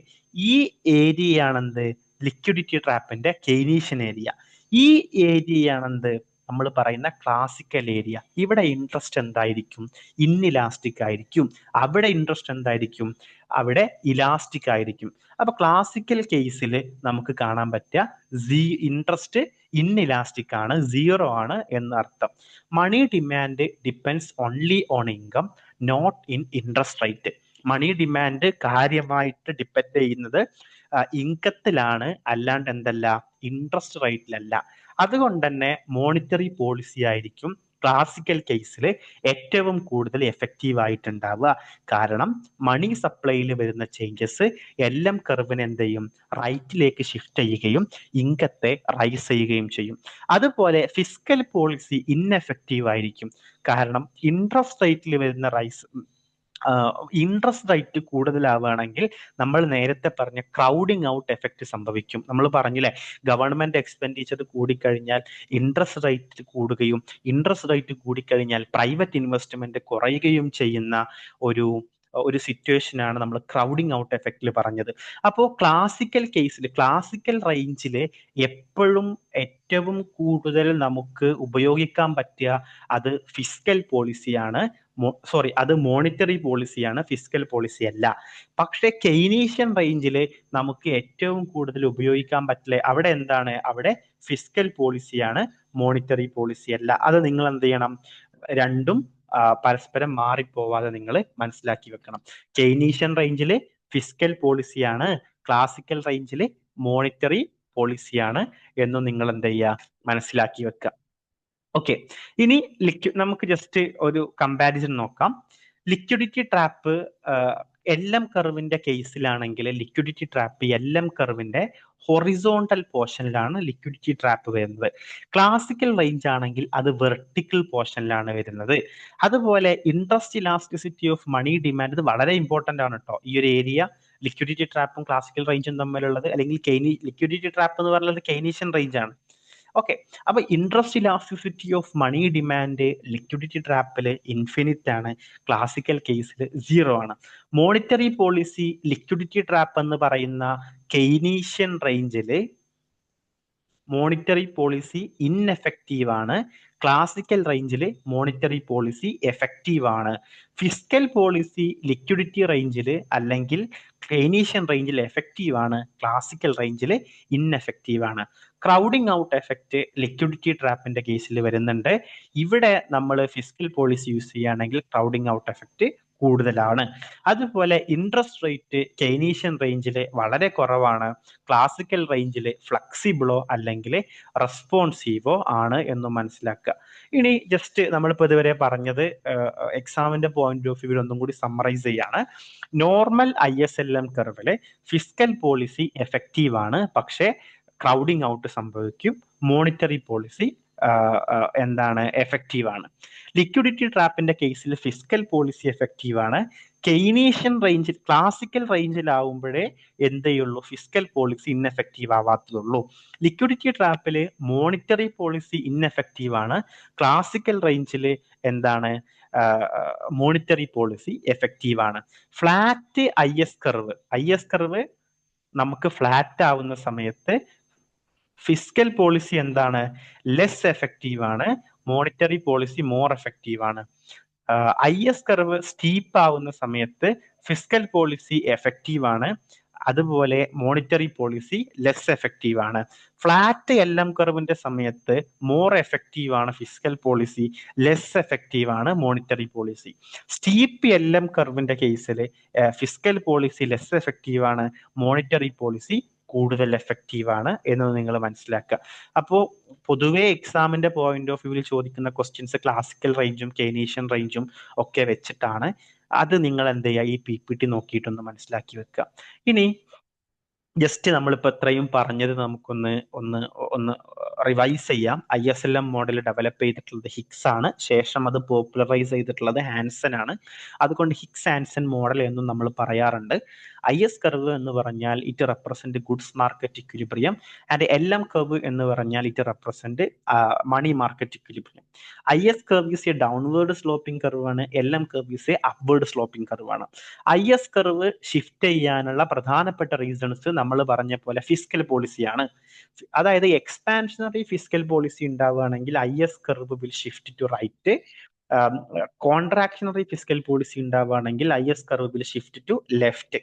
ഈ ഏരിയയാണെന്ത്, ലിക്വിഡിറ്റി ട്രാപ്പിന്റെ കെയ്നീഷ്യൻ ഏരിയ. ഈ ഏരിയയാണെന്ത്, നമ്മൾ പറയുന്ന ക്ലാസിക്കൽ ഏരിയ. ഇവിടെ ഇൻട്രസ്റ്റ് എന്തായിരിക്കും, ഇൻഇലാസ്റ്റിക് ആയിരിക്കും. അവിടെ ഇൻട്രസ്റ്റ് എന്തായിരിക്കും, അവിടെ ഇലാസ്റ്റിക് ആയിരിക്കും. അപ്പൊ ക്ലാസിക്കൽ കേസിൽ നമുക്ക് കാണാൻ പറ്റുക ഇൻട്രസ്റ്റ് ഇൻഇലാസ്റ്റിക് ആണ്, 0 ആണ് എന്നർത്ഥം. Money demand depends only on income, not in interest rate. Money demand കാര്യമായിട്ട് ഡിപ്പെൻഡ് ചെയ്യുന്നത് ഇൻകത്തിലാണ്, അല്ലാണ്ട് എന്തല്ല, ഇൻട്രസ്റ്റ് റേറ്റിലല്ല. അതുകൊണ്ട് തന്നെ മോണിറ്ററി പോളിസി ആയിരിക്കും ക്ലാസിക്കൽ കേസിൽ ഏറ്റവും കൂടുതൽ എഫക്റ്റീവ് ആയിട്ടുണ്ടാവുക. കാരണം മണി സപ്ലൈയിൽ വരുന്ന ചേഞ്ചസ് LM കർവിനെ എന്ത് ചെയ്യും, റൈറ്റിലേക്ക് ഷിഫ്റ്റ് ചെയ്യുകയും ഇൻകത്തെ റൈസ് ചെയ്യുകയും ചെയ്യും. അതുപോലെ ഫിസ്ക്കൽ പോളിസി ഇൻഎഫക്റ്റീവ് ആയിരിക്കും. കാരണം ഇൻട്രസ്റ്റ് റേറ്റിൽ വരുന്ന ഇൻട്രസ്റ്റ് റേറ്റ് കൂടുതലാവുകയാണെങ്കിൽ നമ്മൾ നേരത്തെ പറഞ്ഞ ക്രൗഡിങ് ഔട്ട് എഫക്റ്റ് സംഭവിക്കും. നമ്മൾ പറഞ്ഞില്ലേ, ഗവൺമെന്റ് എക്സ്പെൻഡിച്ചർ കൂടിക്കഴിഞ്ഞാൽ ഇൻട്രസ്റ്റ് റേറ്റ് കൂടുകയും ഇൻട്രസ്റ്റ് റേറ്റ് കൂടിക്കഴിഞ്ഞാൽ പ്രൈവറ്റ് ഇൻവെസ്റ്റ്മെന്റ് കുറയുകയും ചെയ്യുന്ന ഒരു സിറ്റുവേഷൻ ആണ് നമ്മൾ ക്രൗഡിങ് ഔട്ട് എഫക്റ്റിൽ പറഞ്ഞത്. അപ്പോൾ ക്ലാസിക്കൽ കേസിൽ, ക്ലാസിക്കൽ റേഞ്ചിൽ എപ്പോഴും ഏറ്റവും കൂടുതൽ നമുക്ക് ഉപയോഗിക്കാൻ പറ്റിയ അത് ഫിസ്ക്കൽ പോളിസിയാണ്. അത് മോണിറ്ററി പോളിസിയാണ്, ഫിസ്ക്കൽ പോളിസി അല്ല. പക്ഷെ കെയ്നീഷ്യൻ റേഞ്ചിൽ നമുക്ക് ഏറ്റവും കൂടുതൽ ഉപയോഗിക്കാൻ പറ്റില്ല. അവിടെ എന്താണ്, അവിടെ ഫിസ്ക്കൽ പോളിസിയാണ്, മോണിറ്ററി പോളിസി അല്ല. അത് നിങ്ങൾ എന്ത് ചെയ്യണം, രണ്ടും പരസ്പരം മാറിപ്പോവാതെ നിങ്ങൾ മനസ്സിലാക്കി വെക്കണം. കെയ്നീഷ്യൻ റേഞ്ചിൽ ഫിസ്ക്കൽ പോളിസിയാണ്, ക്ലാസിക്കൽ റേഞ്ചിൽ മോണിറ്ററി പോളിസിയാണ് എന്നും നിങ്ങൾ എന്ത് ചെയ്യുക, മനസ്സിലാക്കി വെക്കുക. ഓക്കെ, ഇനി നമുക്ക് ജസ്റ്റ് ഒരു കമ്പാരിസൺ നോക്കാം. ലിക്വിഡിറ്റി ട്രാപ്പ് LM കർവിന്റെ കേസിലാണെങ്കിൽ ലിക്വിഡിറ്റി ട്രാപ്പ് LM കർവിന്റെ ഹൊറിസോണ്ടൽ പോർഷനിലാണ് ലിക്വിഡിറ്റി ട്രാപ്പ് വരുന്നത്. ക്ലാസിക്കൽ റേഞ്ച് ആണെങ്കിൽ അത് വെർട്ടിക്കൽ പോർഷനിലാണ് വരുന്നത്. അതുപോലെ interest elasticity of money demand, ഇത് വളരെ ഇമ്പോർട്ടന്റ് ആണ് കേട്ടോ. ഈ ഒരു ഏരിയ ലിക്വിഡിറ്റി ട്രാപ്പും ക്ലാസിക്കൽ റേഞ്ചും തമ്മിലുള്ളത്, അല്ലെങ്കിൽ ലിക്വിഡിറ്റി ട്രാപ്പ് എന്ന് പറയുന്നത് കെയ്നീഷ്യൻ റേഞ്ച് ആണ്. ഓക്കെ, അപ്പൊ interest elasticity of money demand liquidity ട്രാപ്പിൽ ഇൻഫിനിറ്റ് ആണ്, ക്ലാസിക്കൽ കേസിൽ 0 ആണ്. മോണിറ്ററി പോളിസി ലിക്വിഡിറ്റി ട്രാപ്പ് എന്ന് പറയുന്ന കെയ്നീഷ്യൻ റേഞ്ചിൽ മോണിറ്ററി പോളിസി ഇൻഎഫക്റ്റീവ് ആണ്, ക്ലാസിക്കൽ റേഞ്ചിൽ മോണിറ്ററി പോളിസി എഫക്റ്റീവ് ആണ്. ഫിസ്ക്കൽ പോളിസി ലിക്വിഡിറ്റി റേഞ്ചിൽ അല്ലെങ്കിൽ കെയ്നീഷ്യൻ റേഞ്ചിൽ എഫക്റ്റീവ് ആണ്, ക്ലാസിക്കൽ റേഞ്ചിൽ ഇൻഎഫക്റ്റീവ് ആണ്. ക്രൗഡിങ് ഔട്ട് എഫക്റ്റ് ലിക്വിഡിറ്റി ട്രാപ്പിന്റെ കേസിൽ വരുന്നുണ്ട്. ഇവിടെ നമ്മൾ ഫിസ്ക്കൽ പോളിസി യൂസ് ചെയ്യുകയാണെങ്കിൽ ക്രൗഡിങ് ഔട്ട് എഫക്റ്റ് കൂടുതലാണ്. അതുപോലെ ഇൻട്രസ്റ്റ് റേറ്റ് കെയ്നീഷ്യൻ റേഞ്ചിൽ വളരെ കുറവാണ്, ക്ലാസിക്കൽ റേഞ്ചിൽ ഫ്ലെക്സിബിളോ അല്ലെങ്കിൽ റെസ്പോൺസീവോ ആണ് എന്ന് മനസ്സിലാക്കുക. ഇനി ജസ്റ്റ് നമ്മളിപ്പോൾ ഇതുവരെ പറഞ്ഞത് എക്സാമിന്റെ പോയിന്റ് ഓഫ് വ്യൂ ഒന്നും കൂടി സമ്മറൈസ് ചെയ്യാണ്. നോർമൽ ISLM കർവിലെ ഫിസ്ക്കൽ പോളിസി എഫക്റ്റീവ് ആണ്, പക്ഷേ ക്രൗഡിങ് ഔട്ട് സംഭവിക്കും. മോണിറ്ററി പോളിസി എന്താണ്, എഫക്റ്റീവ് ആണ്. ലിക്വിഡിറ്റി ട്രാപ്പിന്റെ കേസിൽ ഫിസ്ക്കൽ പോളിസി എഫക്റ്റീവ് ആണ്. കെയ്നീഷ്യൻ റേഞ്ചിൽ, ക്ലാസിക്കൽ റേഞ്ചിലാവുമ്പോഴേ എന്ത് ചെയ്യുള്ളൂ, ഫിസ്ക്കൽ പോളിസി ഇൻഎഫക്റ്റീവ് ആവാത്തതുള്ളൂ. ലിക്വിഡിറ്റി ട്രാപ്പിൽ മോണിറ്ററി പോളിസി ഇൻഎഫക്റ്റീവ് ആണ്, ക്ലാസിക്കൽ റേഞ്ചിൽ എന്താണ്, മോണിറ്ററി പോളിസി എഫക്റ്റീവ് ആണ്. ഫ്ലാറ്റ് IS കർവ് നമുക്ക് ഫ്ലാറ്റ് ആവുന്ന സമയത്ത് ഫിസ്ക്കൽ പോളിസി എന്താണ്, ലെസ് എഫക്റ്റീവ് ആണ്, മോണിറ്ററി പോളിസി മോർ എഫക്റ്റീവ് ആണ്. IS കർവ് സ്റ്റീപ്പ് ആവുന്ന സമയത്ത് ഫിസ്ക്കൽ പോളിസി എഫക്റ്റീവ് ആണ്, അതുപോലെ മോണിറ്ററി പോളിസി ലെസ് എഫക്റ്റീവ് ആണ്. ഫ്ലാറ്റ് LM കർവിന്റെ സമയത്ത് മോർ എഫക്റ്റീവ് ആണ് ഫിസ്ക്കൽ പോളിസി, ലെസ് എഫക്റ്റീവ് ആണ് മോണിറ്ററി പോളിസി. സ്റ്റീപ്പ് LM കർവിന്റെ കേസിൽ ഫിസ്ക്കൽ പോളിസി ലെസ് എഫക്റ്റീവ് ആണ്, മോണിറ്ററി പോളിസി കൂടുതൽ എഫക്റ്റീവ് ആണ് എന്ന് നിങ്ങൾ മനസ്സിലാക്കുക. അപ്പോൾ പൊതുവെ എക്സാമിന്റെ പോയിന്റ് ഓഫ് വ്യൂവിൽ ചോദിക്കുന്ന ക്വസ്റ്റ്യൻസ് ക്ലാസിക്കൽ റേഞ്ചും കെയ്നീഷ്യൻ റേഞ്ചും ഒക്കെ വെച്ചിട്ടാണ്. അത് നിങ്ങൾ എന്ത് ചെയ്യുക, ഈ PPT നോക്കിയിട്ടൊന്ന് മനസ്സിലാക്കി വെക്കുക. ഇനി ജസ്റ്റ് നമ്മളിപ്പോൾ ഇത്രയും പറഞ്ഞത് നമുക്കൊന്ന് ഒന്ന് റിവൈസ് ചെയ്യാം. ISLM മോഡൽ ഡെവലപ്പ് ചെയ്തിട്ടുള്ളത് ഹിക്സ് ആണ്, ശേഷം അത് പോപ്പുലറൈസ് ചെയ്തിട്ടുള്ളത് ഹാൻസൺ ആണ്. അതുകൊണ്ട് ഹിക്സ് ഹാൻസൺ മോഡൽ എന്നും നമ്മൾ പറയാറുണ്ട്. IS കർവ് എന്ന് പറഞ്ഞാൽ it represent goods market equilibrium, and LM curve എന്ന് പറഞ്ഞാൽ it represent money market equilibrium. IS curve is a downward sloping curve ആണ്, LM curve is a upward sloping curve ആണ്. IS curve shift ചെയ്യാനുള്ള പ്രധാനപ്പെട്ട reasons നമ്മൾ പറഞ്ഞ പോലെ fiscal പോളിസിയാണ്. അതായത് എക്സ്പാൻഷനറി ഫിസ്ക്കൽ പോളിസി ഉണ്ടാവുകയാണെങ്കിൽ IS curve will shift to right. Contractionary fiscal policy ഉണ്ടാവുകയാണെങ്കിൽ IS curve will shift to left.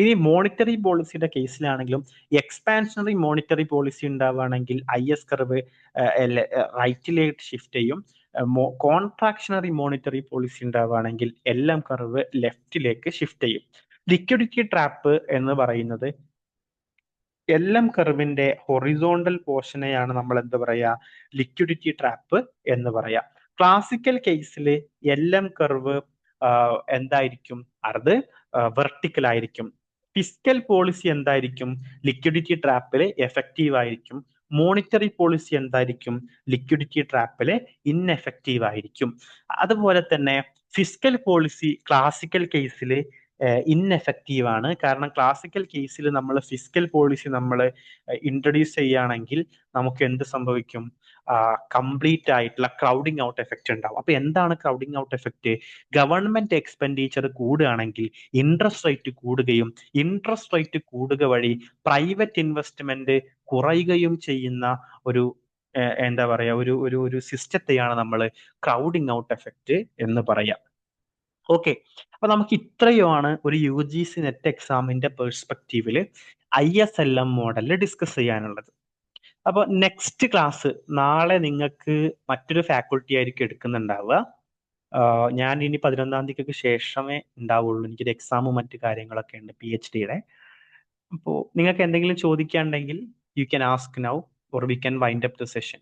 ഇനി മോണിറ്ററി പോളിസിയുടെ കേസിലാണെങ്കിലും എക്സ്പാൻഷണറി മോണിറ്ററി പോളിസി ഉണ്ടാവുകയാണെങ്കിൽ IS കർവ് റൈറ്റിലേക്ക് ഷിഫ്റ്റ് ചെയ്യും. കോൺട്രാക്ഷണറി മോണിറ്ററി പോളിസി ഉണ്ടാവുകയാണെങ്കിൽ LM കർവ് ലെഫ്റ്റിലേക്ക് ഷിഫ്റ്റ് ചെയ്യും. ലിക്വിഡിറ്റി ട്രാപ്പ് എന്ന് പറയുന്നത് LM കർവിന്റെ ഹൊറിസോണ്ടൽ പോർഷനെയാണ് നമ്മൾ എന്ത് പറയാ, ലിക്വിഡിറ്റി ട്രാപ്പ് എന്ന് പറയാ. ക്ലാസിക്കൽ കേസിൽ LM കർവ് എന്തായിരിക്കും? അത് വെർട്ടിക്കൽ ആയിരിക്കും. ഫിസ്ക്കൽ പോളിസി എന്തായിരിക്കും? ലിക്വിഡിറ്റി ട്രാപ്പിൽ എഫക്റ്റീവ് ആയിരിക്കും. മോണിറ്ററി പോളിസി എന്തായിരിക്കും? ലിക്വിഡിറ്റി ട്രാപ്പിൽ ഇൻഎഫക്റ്റീവ് ആയിരിക്കും. അതുപോലെ തന്നെ ഫിസ്ക്കൽ പോളിസി ക്ലാസിക്കൽ കേസിൽ ഇൻഎഫക്റ്റീവ് ആണ്. കാരണം ക്ലാസിക്കൽ കേസിൽ നമ്മൾ ഫിസ്ക്കൽ പോളിസി നമ്മൾ ഇൻട്രൊഡ്യൂസ് ചെയ്യുകയാണെങ്കിൽ നമുക്ക് എന്ത് സംഭവിക്കും? കംപ്ലീറ്റ് ആയിട്ടുള്ള ക്രൗഡിങ് ഔട്ട് എഫക്റ്റ് ഉണ്ടാവും. അപ്പൊ എന്താണ് crowding out effect? Government expenditure കൂടുകയാണെങ്കിൽ ഇൻട്രസ്റ്റ് റേറ്റ് കൂടുകയും ഇൻട്രസ്റ്റ് റേറ്റ് കൂടുക വഴി പ്രൈവറ്റ് ഇൻവെസ്റ്റ്മെന്റ് കുറയുകയും ചെയ്യുന്ന ഒരു എന്താ പറയാ ഒരു ഒരു ഒരു സിസ്റ്റത്തെയാണ് നമ്മൾ ക്രൗഡിങ് ഔട്ട് എഫക്റ്റ് എന്ന് പറയാം. ഓക്കെ, അപ്പൊ നമുക്ക് ഇത്രയുമാണ് ഒരു UGC നെറ്റ് എക്സാമിന്റെ പെർസ്പെക്റ്റീവിൽ ISLM മോഡലിൽ ഡിസ്കസ് ചെയ്യാനുള്ളത്. അപ്പൊ നെക്സ്റ്റ് ക്ലാസ് നാളെ നിങ്ങൾക്ക് മറ്റൊരു ഫാക്കൾട്ടി ആയിരിക്കും എടുക്കുന്നുണ്ടാവുക. ഞാൻ ഇനി 11-ാം തീയതിക്ക് ശേഷമേ ഉണ്ടാവുള്ളൂ. എനിക്കൊരു എക്സാമും മറ്റു കാര്യങ്ങളൊക്കെ ഉണ്ട് PhDയുടെ. അപ്പോൾ നിങ്ങൾക്ക് എന്തെങ്കിലും ചോദിക്കാനുണ്ടെങ്കിൽ you can ask now or we can wind up the session.